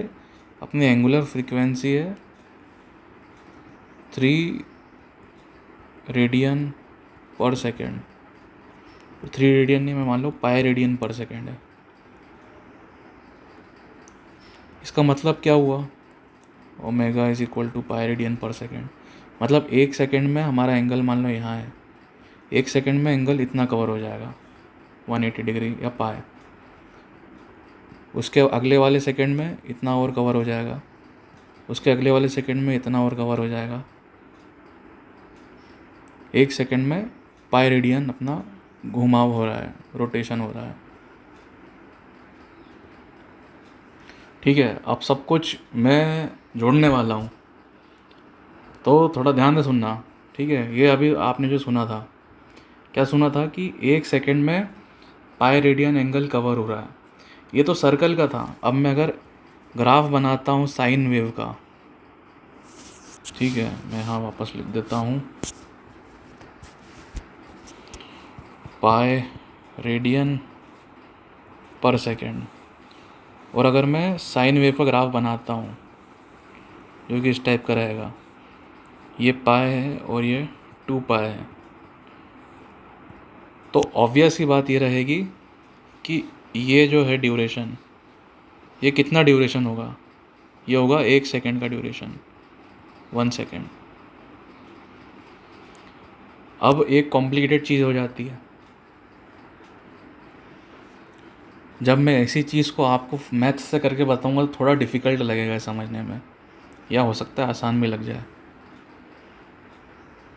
अपनी एंगुलर फ्रीक्वेंसी है 3 रेडियन पर सेकेंड। 3 रेडियन नहीं, मैं मान लो पाई रेडियन पर सेकेंड है। इसका मतलब क्या हुआ? Omega is equal to pi radian per second. मतलब 1 सेकेंड में हमारा एंगल मान लो यहाँ है, 1 सेकेंड में एंगल इतना कवर हो जाएगा 180 डिग्री या पाई। उसके अगले वाले सेकेंड में इतना और कवर हो जाएगा, उसके अगले वाले सेकेंड में इतना और कवर हो जाएगा। 1 सेकेंड में पाई रेडियन अपना घुमाव हो रहा है, रोटेशन हो रहा है। ठीक है, अब सब कुछ मैं जोड़ने वाला हूँ तो थोड़ा ध्यान से सुनना। ठीक है, ये अभी आपने जो सुना था, क्या सुना था कि 1 सेकेंड में पाई रेडियन एंगल कवर हो रहा है, ये तो सर्कल का था। अब मैं अगर ग्राफ बनाता हूँ साइन वेव का, ठीक है, मैं यहाँ वापस लिख देता हूँ पाई रेडियन पर सेकेंड। और अगर मैं साइन वेव का ग्राफ बनाता हूँ जो कि इस टाइप का रहेगा, ये पाई है और ये 2 पाई है, तो ऑब्वियस ही बात ये रहेगी कि ये जो है ड्यूरेशन, ये कितना ड्यूरेशन होगा? ये होगा 1 सेकेंड का ड्यूरेशन, 1 सेकेंड। अब एक कॉम्प्लिकेटेड चीज़ हो जाती है, जब मैं ऐसी चीज़ को आपको मैथ से करके बताऊंगा तो थोड़ा डिफ़िकल्ट लगेगा समझने में, या हो सकता है आसान भी लग जाए।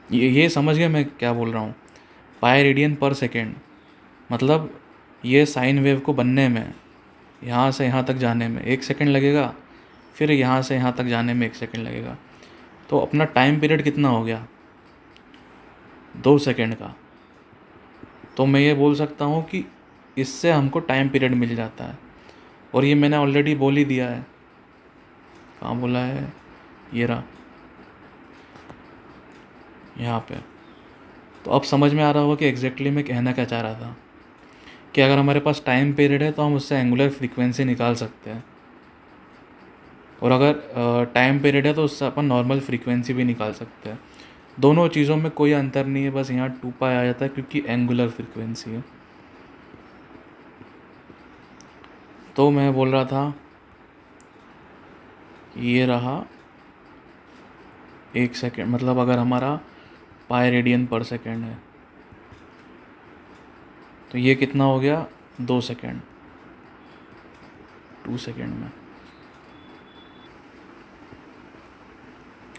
ये समझ गए मैं क्या बोल रहा हूँ? पाई रेडियन पर सेकेंड मतलब ये साइन वेव को बनने में, यहाँ से यहाँ तक जाने में 1 सेकेंड लगेगा, फिर यहाँ से यहाँ तक जाने में 1 सेकेंड लगेगा। तो अपना टाइम पीरियड कितना हो गया? 2 सेकेंड का। तो मैं ये बोल सकता हूँ कि इससे हमको टाइम पीरियड मिल जाता है। और ये मैंने ऑलरेडी बोल ही दिया है। कहाँ बोला है? ये रहा, यहाँ पे। तो अब समझ में आ रहा होगा कि एग्जैक्टली मैं कहना क्या चाह रहा था, कि अगर हमारे पास टाइम पीरियड है तो हम उससे एंगुलर फ्रीक्वेंसी निकाल सकते हैं, और अगर टाइम पीरियड है तो उससे अपन नॉर्मल फ्रीक्वेंसी भी निकाल सकते हैं। दोनों चीज़ों में कोई अंतर नहीं है, बस यहाँ 2 पाई आ जाता है क्योंकि एंगुलर फ्रीक्वेंसी है। तो मैं बोल रहा था ये रहा 1 सेकेंड, मतलब अगर हमारा पाई रेडियन पर सेकेंड है तो ये कितना हो गया? 2 सेकेंड, 2 सेकेंड में।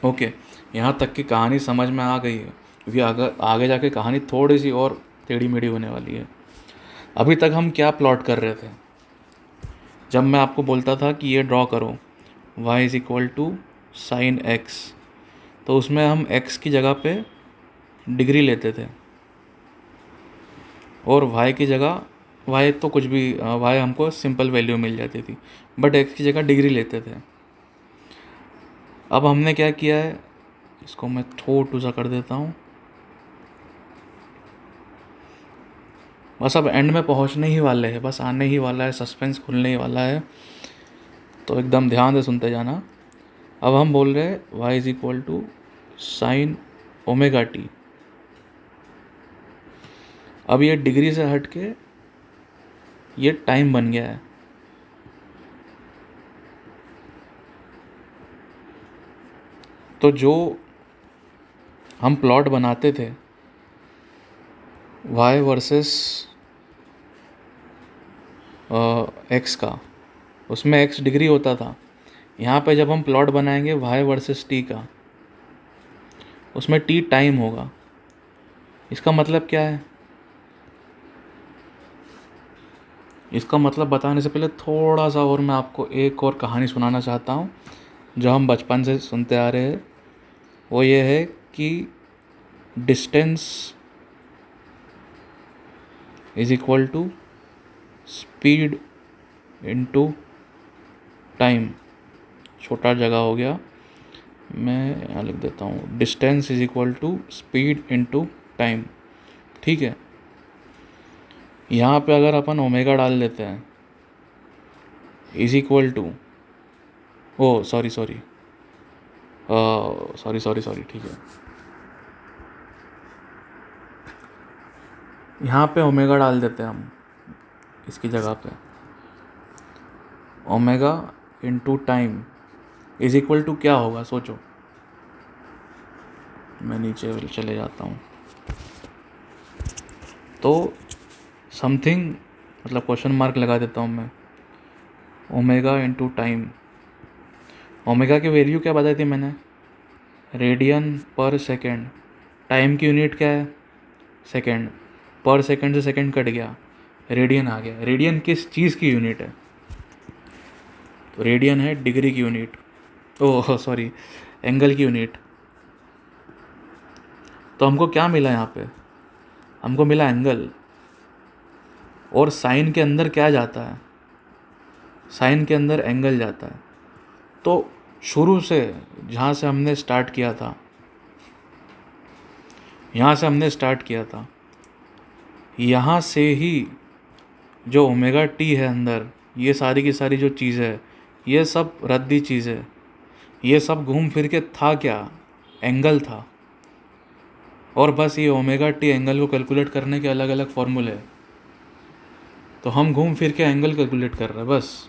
ओके, यहाँ तक की कहानी समझ में आ गई है, क्योंकि आगे जाके कहानी थोड़ी सी और टेढ़ी मेढ़ी होने वाली है। अभी तक हम क्या प्लॉट कर रहे थे? जब मैं आपको बोलता था कि ये ड्रॉ करो y is equal to sine x, तो उसमें हम x की जगह पे डिग्री लेते थे और y की जगह y तो कुछ भी y हमको सिंपल वैल्यू मिल जाती थी, बट x की जगह डिग्री लेते थे। अब हमने क्या किया है, इसको मैं थोड़ा सा कर देता हूँ, बस अब एंड में पहुँचने ही वाले हैं, बस आने ही वाला है, सस्पेंस खुलने ही वाला है, तो एकदम ध्यान से सुनते जाना। अब हम बोल रहे हैं y is equal to sine omega t. अब ये डिग्री से हट के ये टाइम बन गया है। तो जो हम प्लॉट बनाते थे y वर्सेस x का, उसमें x डिग्री होता था। यहाँ पे जब हम प्लॉट बनाएंगे y वर्सेस t का, उसमें t टाइम होगा। इसका मतलब क्या है? इसका मतलब बताने से पहले थोड़ा सा और मैं आपको एक और कहानी सुनाना चाहता हूँ जो हम बचपन से सुनते आ रहे हैं। वो ये है कि distance is equal to speed into time. छोटा जगह हो गया, मैं यहाँ लिख देता हूँ, distance is equal to speed into time. ठीक है, यहाँ पे अगर अपन ओमेगा डाल देते हैं is equal to, oh sorry ठीक है, यहाँ पे ओमेगा डाल देते हैं हम इसकी जगह पे, omega into time is equal to क्या होगा सोचो। मैं नीचे चले जाता हूँ, तो समथिंग मतलब क्वेश्चन मार्क लगा देता हूँ मैं, ओमेगा इनटू टाइम। ओमेगा की वैल्यू क्या बताई थी मैंने? Radian per second. टाइम की यूनिट क्या है? सेकेंड। पर सेकेंड से सेकेंड कट गया, रेडियन आ गया। रेडियन किस चीज़ की यूनिट है? तो रेडियन है डिग्री की यूनिट, ओह सॉरी एंगल की यूनिट। तो हमको क्या मिला यहाँ पे? हमको मिला एंगल। और साइन के अंदर क्या जाता है? साइन के अंदर एंगल जाता है। तो शुरू से जहाँ से हमने स्टार्ट किया था, यहाँ से ही जो ओमेगा टी है अंदर, ये सारी की सारी जो चीज़ है, ये सब रद्दी चीज़ है। ये सब घूम फिर के था क्या? एंगल था। और बस ये ओमेगा टी एंगल को कैलकुलेट करने के अलग अलग फॉर्मूले हैं, तो हम घूम फिर के एंगल कैलकुलेट कर रहे हैं बस।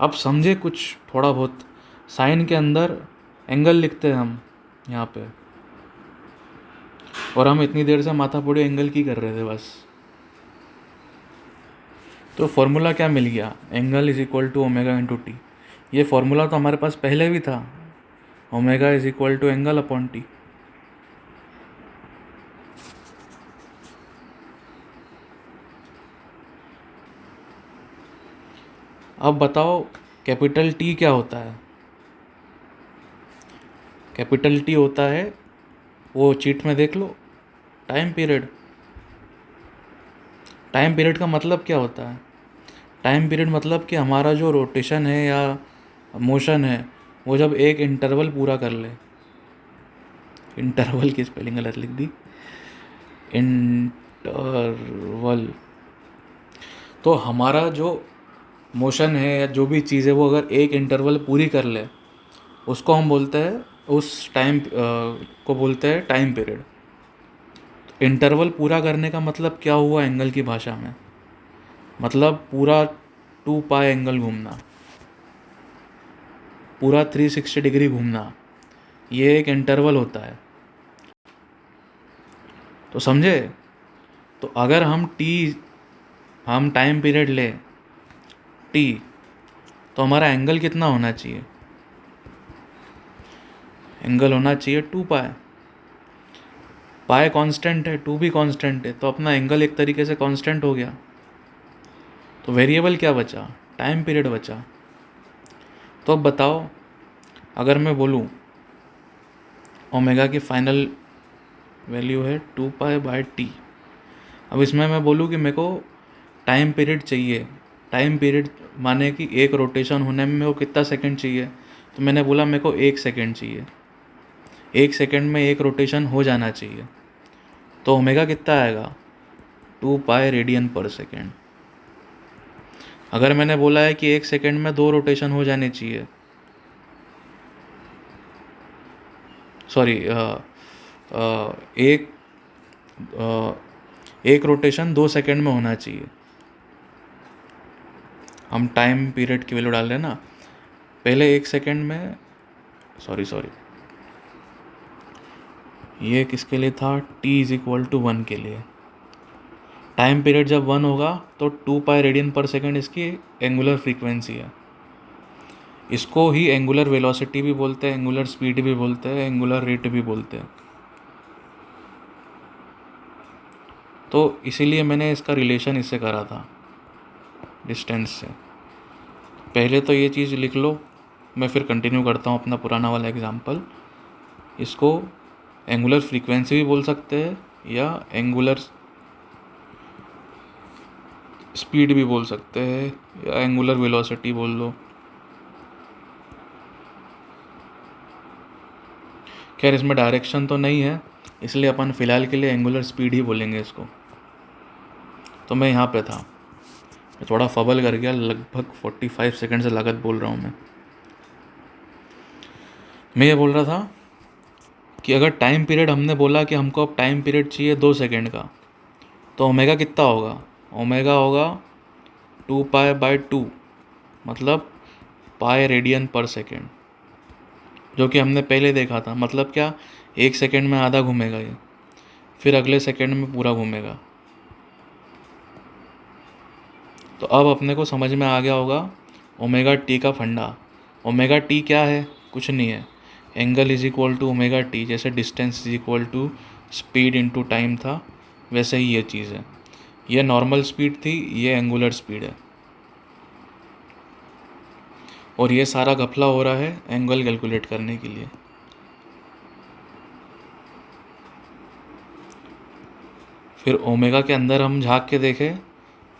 अब समझे कुछ थोड़ा बहुत, साइन के अंदर एंगल लिखते हैं हम यहाँ पे, और हम इतनी देर से माथापोड़ी एंगल की कर रहे थे बस। तो फॉर्मूला क्या मिल गया? Angle is equal to omega into t. ये फॉर्मूला तो हमारे पास पहले भी था, omega is equal to angle upon t. अब बताओ कैपिटल टी क्या होता है? कैपिटल टी होता है, वो चीट में देख लो, टाइम पीरियड। टाइम पीरियड का मतलब क्या होता है? टाइम पीरियड मतलब कि हमारा जो रोटेशन है या मोशन है, वो जब एक इंटरवल पूरा कर ले। इंटरवल की स्पेलिंग गलत लिख दी, इंटरवल। तो हमारा जो मोशन है या जो भी चीज़ है, वो अगर एक इंटरवल पूरी कर ले, उसको हम बोलते हैं, उस टाइम को बोलते हैं टाइम पीरियड। इंटरवल पूरा करने का मतलब क्या हुआ एंगल की भाषा में? मतलब पूरा 2 पाई एंगल घूमना, पूरा 360 डिग्री घूमना, ये एक इंटरवल होता है। तो समझे? तो अगर हम टाइम पीरियड ले टी, तो हमारा एंगल कितना होना चाहिए? एंगल होना चाहिए 2 पाई। पाई कांस्टेंट है, 2 भी कांस्टेंट है, तो अपना एंगल एक तरीके से कांस्टेंट हो गया। तो वेरिएबल क्या बचा, टाइम पीरियड बचा। तो अब बताओ, अगर मैं बोलूँ ओमेगा की फाइनल वैल्यू है 2π/t, अब इसमें मैं बोलूँ कि मेरे को टाइम पीरियड चाहिए, टाइम पीरियड माने कि एक रोटेशन होने में मेरे को कितना सेकंड चाहिए, तो मैंने बोला मेरे को 1 सेकंड चाहिए, 1 सेकंड में एक रोटेशन हो जाना चाहिए। तो ओमेगा कितना आएगा, 2π रेडियन पर सेकेंड। अगर मैंने बोला है कि 1 सेकंड में 2 रोटेशन हो जाने चाहिए, सॉरी एक एक रोटेशन 2 सेकंड में होना चाहिए। हम टाइम पीरियड की वैल्यू डाल रहे हैं ना, पहले 1 सेकंड में, सॉरी ये किसके लिए था, t=1 के लिए। टाइम पीरियड जब 1 होगा तो 2π रेडियन पर सेकेंड इसकी एंगुलर फ्रीक्वेंसी है। इसको ही एंगुलर वेलोसिटी भी बोलते हैं, एंगुलर स्पीड भी बोलते हैं, एंगुलर रेट भी बोलते हैं। तो इसीलिए मैंने इसका रिलेशन इससे करा था, डिस्टेंस से। पहले तो ये चीज़ लिख लो, मैं फिर कंटिन्यू करता हूँ अपना पुराना वाला एग्जांपल। इसको एंगुलर फ्रीक्वेंसी भी बोल सकते हैं या एंगुलर स्पीड भी बोल सकते हैं या एंगुलर वेलोसिटी बोल लो। खैर इसमें डायरेक्शन तो नहीं है, इसलिए अपन फ़िलहाल के लिए एंगुलर स्पीड ही बोलेंगे इसको। तो मैं यहाँ पे था, मैं थोड़ा फबल कर गया, लगभग 45 सेकंड से लागत बोल रहा हूँ मैं ये बोल रहा था कि अगर टाइम पीरियड हमने बोला कि हमको अब टाइम पीरियड चाहिए 2 सेकंड का, तो ओमेगा कितना होगा, ओमेगा होगा 2π/2, मतलब π रेडियन पर सेकेंड, जो कि हमने पहले देखा था। मतलब क्या, 1 सेकंड में आधा घूमेगा ये, फिर अगले सेकंड में पूरा घूमेगा। तो अब अपने को समझ में आ गया होगा ओमेगा टी का फंडा। ओमेगा टी क्या है, कुछ नहीं है, एंगल = ओमेगा टी। जैसे डिस्टेंस = स्पीड इनटू टाइम था, वैसे ही ये चीज़ है। ये नॉर्मल स्पीड थी, ये एंगुलर स्पीड है, और ये सारा घपला हो रहा है एंगल कैलकुलेट करने के लिए। फिर ओमेगा के अंदर हम झांक के देखें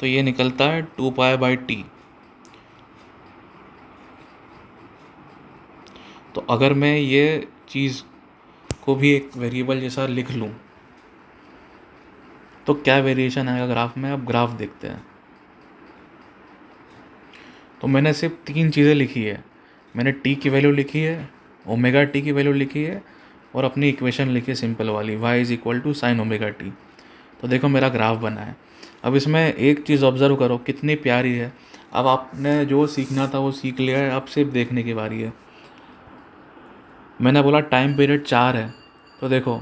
तो ये निकलता है 2π/t। तो अगर मैं ये चीज़ को भी एक वेरिएबल जैसा लिख लूँ तो क्या वेरिएशन आएगा ग्राफ में। अब ग्राफ देखते हैं। तो मैंने सिर्फ 3 चीज़ें लिखी है, मैंने t की वैल्यू लिखी है, ओमेगा t की वैल्यू लिखी है, और अपनी इक्वेशन लिखी है सिंपल वाली, y = sin ωt। तो देखो मेरा ग्राफ बना है। अब इसमें एक चीज़ ऑब्ज़र्व करो कितनी प्यारी है। अब आपने जो सीखना था वो सीख लिया है, अब सिर्फ देखने की बारी है। मैंने बोला टाइम पीरियड 4 है, तो देखो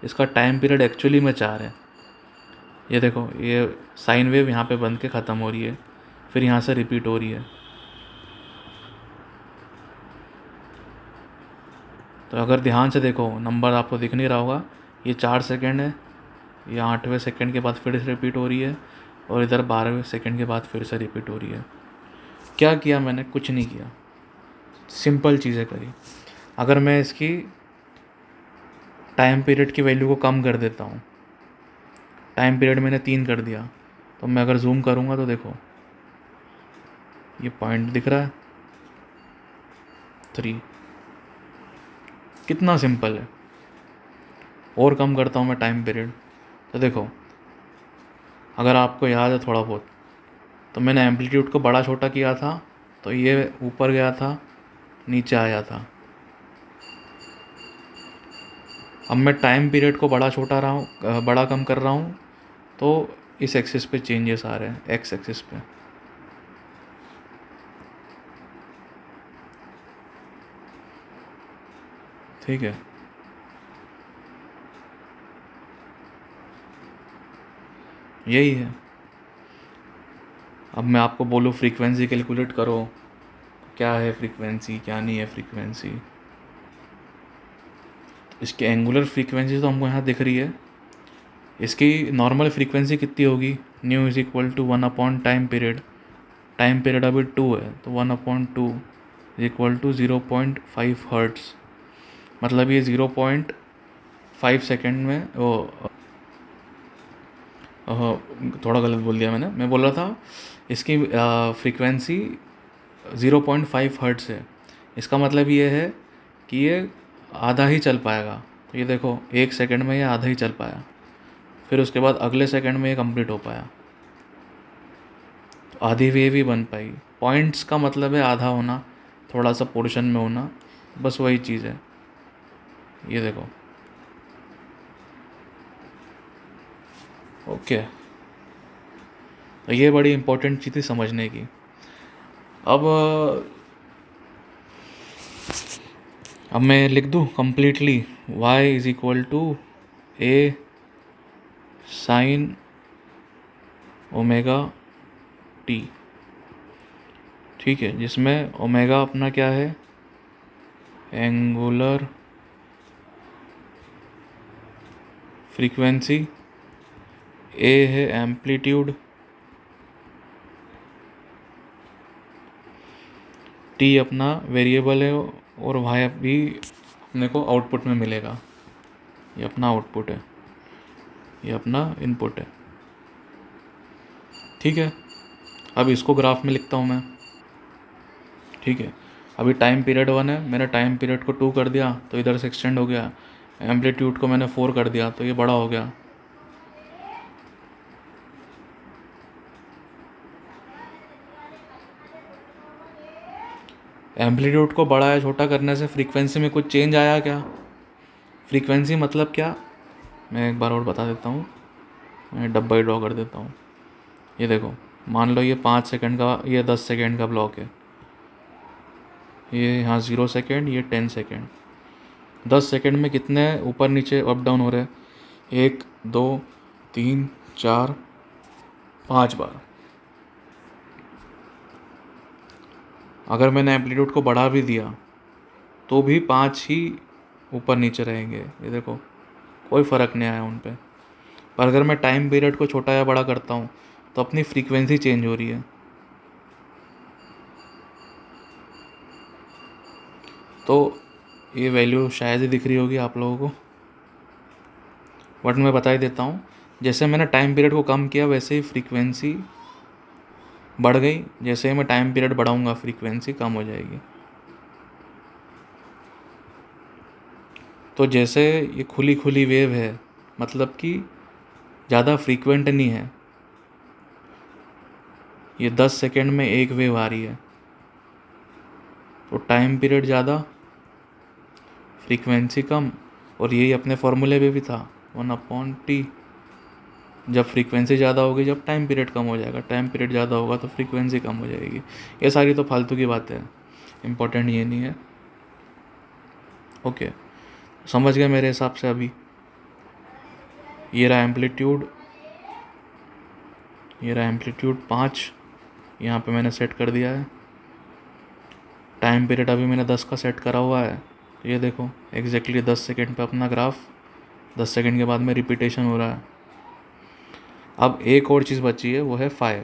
इसका टाइम पीरियड एक्चुअली में 4 है। ये देखो, ये साइन वेव यहाँ पे बन के ख़त्म हो रही है, फिर यहाँ से रिपीट हो रही है। तो अगर ध्यान से देखो, नंबर आपको दिख नहीं रहा होगा, ये 4 सेकेंड है, ये 8वें सेकेंड के बाद फिर से रिपीट हो रही है, और इधर 12वें सेकेंड के बाद फिर से रिपीट हो रही है। क्या किया मैंने, कुछ नहीं किया, सिंपल चीज़ें करी। अगर मैं इसकी टाइम पीरियड की वैल्यू को कम कर देता हूँ, टाइम पीरियड मैंने 3 कर दिया, तो मैं अगर जूम करूँगा तो देखो ये पॉइंट दिख रहा है 3, कितना सिंपल है। और कम करता हूँ मैं टाइम पीरियड, तो देखो अगर आपको याद है थोड़ा बहुत, तो मैंने एम्पलीट्यूड को बड़ा छोटा किया था, तो ये ऊपर गया था, नीचे आया था। अब मैं टाइम पीरियड को बड़ा कम कर रहा हूँ, तो इस एक्सिस पे चेंजेस आ रहे हैं, एक्स एक्सिस पे। ठीक है, यही है। अब मैं आपको बोलूँ फ्रीक्वेंसी कैलकुलेट करो, क्या है फ्रीक्वेंसी, क्या नहीं है फ्रीक्वेंसी। इसकी एंगुलर फ्रीक्वेंसी तो हमको यहाँ दिख रही है। इसकी नॉर्मल फ्रीक्वेंसी कितनी होगी, न्यू = 1/टाइम पीरियड। टाइम पीरियड अभी 2 है, तो 1/2 इज इक्वल टू 0.5 हर्ट्स। मतलब ये 0.5 सेकेंड में थोड़ा गलत बोल दिया मैंने। मैं बोल रहा था इसकी फ्रीक्वेंसी 0.5 हर्ट्स है। इसका मतलब ये है कि ये आधा ही चल पाएगा। तो ये देखो 1 सेकंड में ये आधा ही चल पाया, फिर उसके बाद अगले सेकंड में ये कंप्लीट हो पाया, तो आधी वेव ही बन पाई। पॉइंट्स का मतलब है आधा होना, थोड़ा सा पोर्शन में होना, बस वही चीज़ है। ये देखो, ओके। तो ये बड़ी इंपॉर्टेंट चीज़ थी समझने की। अब मैं लिख दूँ completely, y is equal to a sine omega t, ठीक है, जिसमें ओमेगा अपना क्या है, एंगुलर फ्रीक्वेंसी, a है एम्पलीट्यूड, t अपना वेरिएबल है, और y भी अपने को आउटपुट में मिलेगा। ये अपना आउटपुट है, ये अपना इनपुट है, ठीक है। अब इसको ग्राफ में लिखता हूँ मैं, ठीक है। अभी टाइम पीरियड 1 है, मैंने टाइम पीरियड को 2 कर दिया तो इधर से एक्सटेंड हो गया। एम्पलीट्यूड को मैंने 4 कर दिया तो ये बड़ा हो गया। एम्पलीट्यूड को बड़ा या छोटा करने से फ्रीक्वेंसी में कुछ चेंज आया क्या? फ्रीक्वेंसी मतलब क्या, मैं एक बार और बता देता हूँ। मैं डब्बा ही ड्रॉ कर देता हूँ। ये देखो, मान लो ये 5 सेकंड का, ये 10 सेकंड का ब्लॉक है। ये यहाँ 0 सेकंड, ये 10 सेकंड। 10 सेकंड में कितने ऊपर नीचे अप डाउन हो रहे हैं? 1 2 3 4 5 बार। अगर मैंने एम्पलीट्यूड को बढ़ा भी दिया तो भी 5 ही ऊपर नीचे रहेंगे। ये देखो, कोई फ़र्क नहीं आया उन पे। पर अगर मैं टाइम पीरियड को छोटा या बड़ा करता हूँ तो अपनी फ्रीक्वेंसी चेंज हो रही है। तो ये वैल्यू शायद ही दिख रही होगी आप लोगों को, बट मैं बता ही देता हूँ। जैसे मैंने टाइम पीरियड को कम किया वैसे ही फ्रीक्वेंसी बढ़ गई, जैसे ही मैं टाइम पीरियड बढ़ाऊँगा फ्रीक्वेंसी कम हो जाएगी। तो जैसे ये खुली खुली वेव है, मतलब कि ज़्यादा फ्रीक्वेंट नहीं है। ये 10 सेकेंड में एक वेव आ रही है, तो टाइम पीरियड ज़्यादा, फ्रीक्वेंसी कम। और यही अपने फॉर्मूले में भी था, 1/t। जब फ्रीक्वेंसी ज़्यादा होगी जब टाइम पीरियड कम हो जाएगा, टाइम पीरियड ज़्यादा होगा तो फ्रीक्वेंसी कम हो जाएगी। ये सारी तो फालतू की बातें हैं, इम्पोर्टेंट ये नहीं है। ओके, समझ गए मेरे हिसाब से अभी। ये रहा एम्पलीट्यूड, ये रहा एम्पलीट्यूड 5, यहाँ पे मैंने सेट कर दिया है। टाइम पीरियड अभी मैंने 10 का सेट करा हुआ है। तो ये देखो एग्जैक्टली 10 सेकेंड पे अपना ग्राफ, 10 सेकेंड के बाद में रिपीटेशन हो रहा है। अब एक और चीज़ बची है, वो है फाई।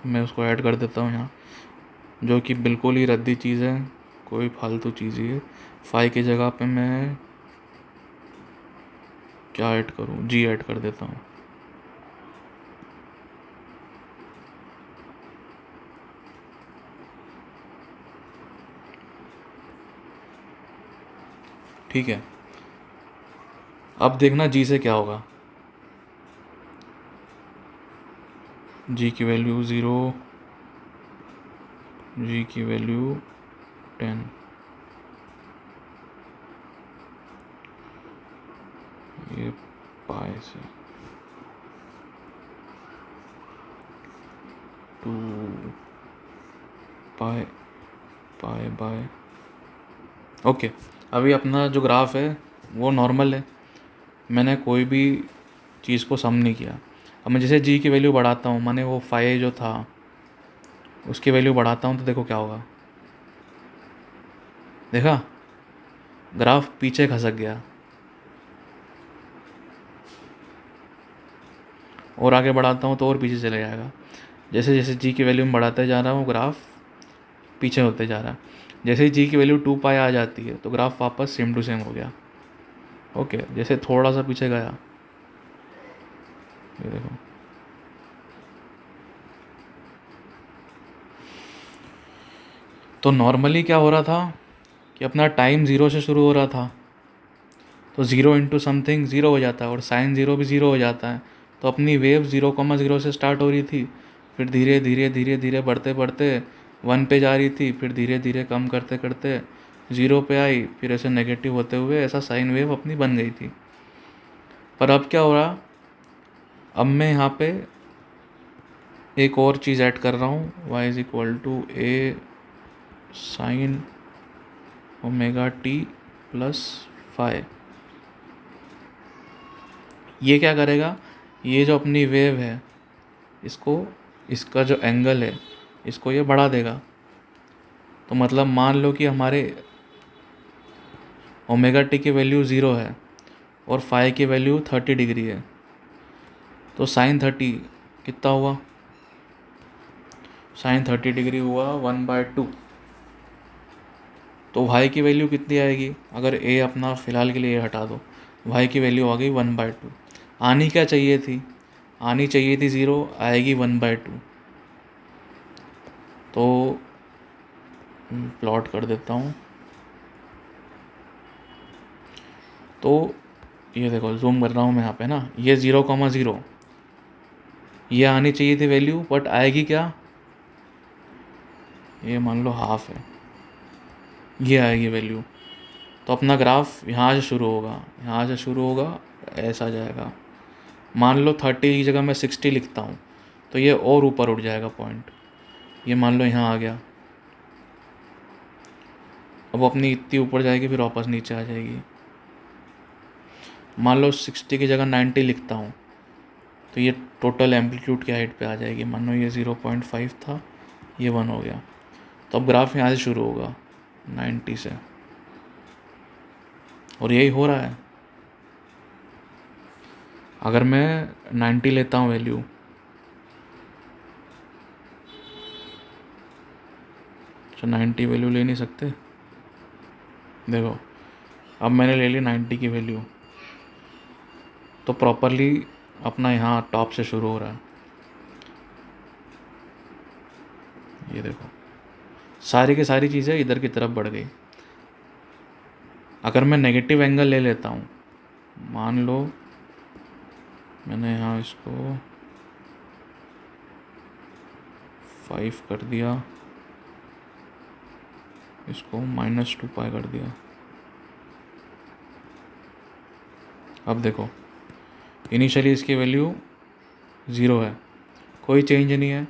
मैं उसको ऐड कर देता हूँ यहाँ, जो कि बिल्कुल ही रद्दी चीज़ है, कोई फालतू चीज़ ही है। फाई की जगह पे मैं क्या ऐड करूँ, जी ऐड कर देता हूँ। ठीक है, अब देखना जी से क्या होगा। जी की वैल्यू 0, जी की वैल्यू 10, ये पाई से 2 पाई पाई बाय। ओके, अभी अपना जो ग्राफ है वो नॉर्मल है, मैंने कोई भी चीज़ को सम नहीं किया। अब मैं जैसे जी की वैल्यू बढ़ाता हूँ, मैंने वो फाई जो था उसकी वैल्यू बढ़ाता हूँ, तो देखो क्या होगा। देखा, ग्राफ पीछे खसक गया, और आगे बढ़ाता हूँ तो और पीछे चले जाएगा। जैसे जैसे जी की वैल्यू में बढ़ाते जा रहा हूँ ग्राफ पीछे होते जा रहा है। जैसे ही जी की वैल्यू 2 पाई आ जाती है तो ग्राफ वापस सेम टू सेम हो गया। ओके, जैसे थोड़ा सा पीछे गया, ये देखो, तो नॉर्मली क्या हो रहा था कि अपना टाइम ज़ीरो से शुरू हो रहा था, तो ज़ीरो इंटू समथिंग ज़ीरो हो जाता है और साइन ज़ीरो भी ज़ीरो हो जाता है। तो अपनी वेव 0,0 से स्टार्ट हो रही थी, फिर धीरे धीरे धीरे धीरे बढ़ते बढ़ते 1 पे जा रही थी, फिर धीरे धीरे कम करते करते 0 पे आई, फिर ऐसे नेगेटिव होते हुए ऐसा साइन वेव अपनी बन गई थी। पर अब क्या हो रहा, अब मैं यहाँ पे एक और चीज़ ऐड कर रहा हूँ, y is equal to a sine omega t plus phi. ये क्या करेगा, ये जो अपनी वेव है इसको, इसका जो एंगल है इसको ये बढ़ा देगा। तो मतलब मान लो कि हमारे ओमेगा टी की वैल्यू 0 है और फाई की वैल्यू 30 डिग्री है, तो साइन 30 कितना हुआ, साइन 30 डिग्री हुआ 1/2। तो वाई की वैल्यू कितनी आएगी, अगर ए अपना फ़िलहाल के लिए हटा दो, वाई की वैल्यू आ गई 1/2। आनी क्या चाहिए थी, आनी चाहिए थी 0, आएगी 1/2। तो प्लॉट कर देता हूँ, तो ये देखो जूम कर रहा हूँ मैं यहाँ पे ना, ये 0,0 ये आनी चाहिए थी वैल्यू, बट आएगी क्या, ये मान लो हाफ है, ये आएगी वैल्यू। तो अपना ग्राफ यहाँ से शुरू होगा, यहाँ से शुरू होगा, ऐसा जाएगा। मान लो 30 की जगह मैं 60 लिखता हूँ तो ये और ऊपर उठ जाएगा पॉइंट, ये मान लो यहाँ आ गया। अब अपनी इतनी ऊपर जाएगी फिर वापस नीचे आ जाएगी। मान लो 60 की जगह 90 लिखता हूँ तो ये टोटल एम्पलीट्यूड की हाइट पे आ जाएगी। मान लो ये 0.5 था, ये 1 हो गया। तो अब ग्राफ यहाँ से शुरू होगा 90 से, और यही हो रहा है। अगर मैं 90 लेता हूँ वैल्यू, तो 90 वैल्यू ले नहीं सकते, देखो अब मैंने ले ली 90 की वैल्यू, तो प्रॉपरली अपना यहाँ टॉप से शुरू हो रहा है। ये देखो सारी की सारी चीज़ें इधर की तरफ बढ़ गई। अगर मैं नेगेटिव एंगल ले लेता हूँ, मान लो मैंने यहाँ इसको 5 कर दिया, इसको -2 पाई कर दिया। अब देखो इनिशियली इसकी वैल्यू 0 है, कोई चेंज नहीं है।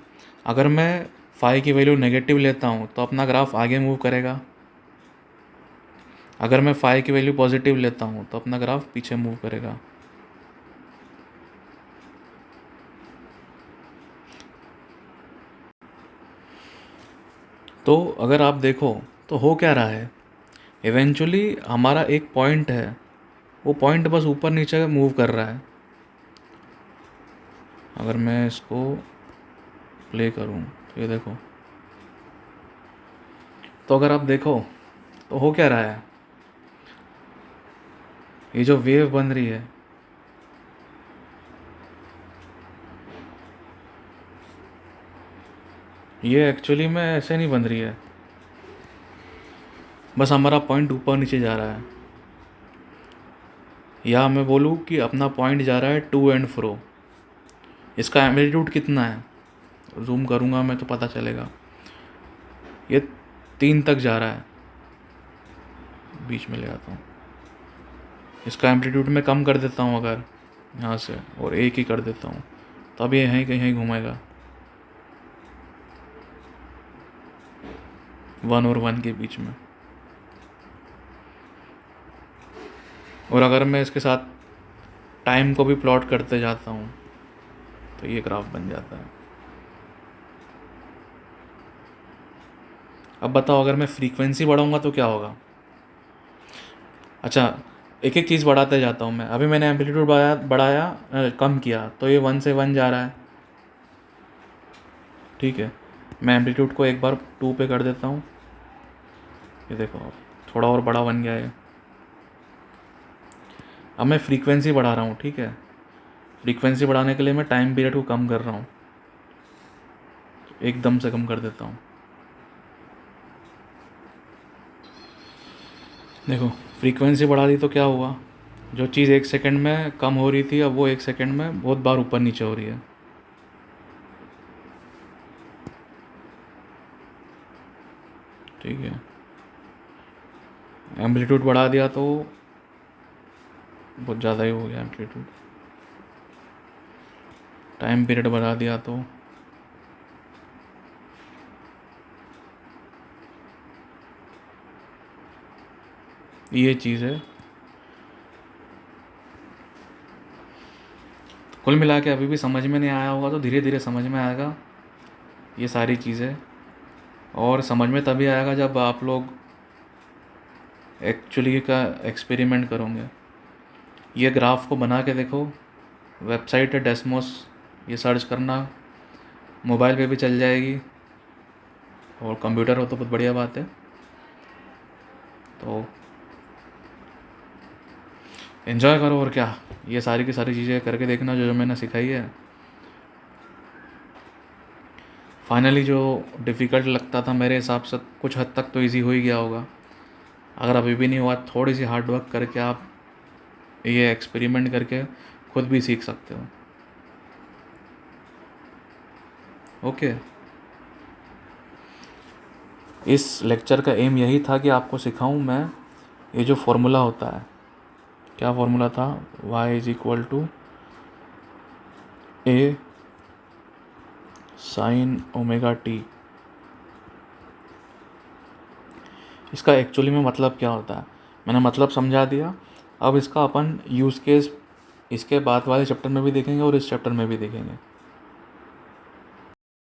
अगर मैं फाई की वैल्यू नेगेटिव लेता हूँ तो अपना ग्राफ आगे मूव करेगा। अगर मैं फाई की वैल्यू पॉजिटिव लेता हूँ तो अपना ग्राफ पीछे मूव करेगा। तो अगर आप देखो तो हो क्या रहा है, इवेंचुअली हमारा एक पॉइंट है, वो पॉइंट बस ऊपर नीचे मूव कर रहा है। अगर मैं इसको प्ले करूँ तो ये देखो, तो अगर आप देखो तो हो क्या रहा है, ये जो वेव बन रही है ये एक्चुअली में ऐसे नहीं बन रही है, बस हमारा पॉइंट ऊपर नीचे जा रहा है। या मैं बोलूँ कि अपना पॉइंट जा रहा है टू एंड फ्रो। इसका एम्पलीट्यूड कितना है, जूम करूँगा मैं तो पता चलेगा, ये 3 तक जा रहा है। बीच में ले आता हूँ, इसका एम्पलीट्यूड मैं कम कर देता हूँ अगर यहाँ से, और 1 ही कर देता हूँ, तो अब ये यहीं कहीं घूमेगा 1 और 1 के बीच में। और अगर मैं इसके साथ टाइम को भी प्लॉट करते जाता हूँ तो ये ग्राफ बन जाता है। अब बताओ अगर मैं फ्रीक्वेंसी बढ़ाऊँगा तो क्या होगा। अच्छा, एक एक चीज़ बढ़ाते जाता हूँ मैं। अभी मैंने एम्पलीट्यूड बढ़ाया कम किया तो ये 1 से 1 जा रहा है, ठीक है, मैं एम्पलीट्यूड को एक बार 2 पे कर देता हूँ। ये देखो थोड़ा और बड़ा बन गया है। अब मैं फ्रीक्वेंसी बढ़ा रहा हूँ। ठीक है, फ्रीक्वेंसी बढ़ाने के लिए मैं टाइम पीरियड को कम कर रहा हूँ, एकदम से कम कर देता हूँ। देखो फ्रीक्वेंसी बढ़ा दी तो क्या हुआ, जो चीज़ 1 सेकंड में कम हो रही थी अब वो 1 सेकंड में बहुत बार ऊपर नीचे हो रही है। ठीक है, एम्पलीट्यूड बढ़ा दिया तो बहुत ज़्यादा ही हो गया एम्पलीट्यूड। टाइम पीरियड बढ़ा दिया तो ये चीज़ है। कुल मिला के अभी भी समझ में नहीं आया होगा तो धीरे धीरे समझ में आएगा ये सारी चीज़ें, और समझ में तभी आएगा जब आप लोग एक्चुअली का एक्सपेरिमेंट करोगे। ये ग्राफ को बना के देखो, वेबसाइट है डेस्मोस, ये सर्च करना, मोबाइल पे भी चल जाएगी और कंप्यूटर हो तो बहुत बढ़िया बात है। तो एंजॉय करो, और क्या, ये सारी की सारी चीज़ें करके देखना जो जो मैंने सिखाई है। फाइनली जो डिफ़िकल्ट लगता था मेरे हिसाब से कुछ हद तक तो इजी हो ही गया होगा। अगर अभी भी नहीं हुआ, थोड़ी सी हार्ड वर्क करके आप ये एक्सपेरिमेंट करके खुद भी सीख सकते हो। ओके, इस लेक्चर का एम यही था कि आपको सिखाऊं मैं ये जो फॉर्मूला होता है। क्या फॉर्मूला था, y is equal to a sine omega t. इसका एक्चुअली में मतलब क्या होता है मैंने मतलब समझा दिया। अब इसका अपन यूज़ केस इसके बाद वाले चैप्टर में भी देखेंगे और इस चैप्टर में भी देखेंगे।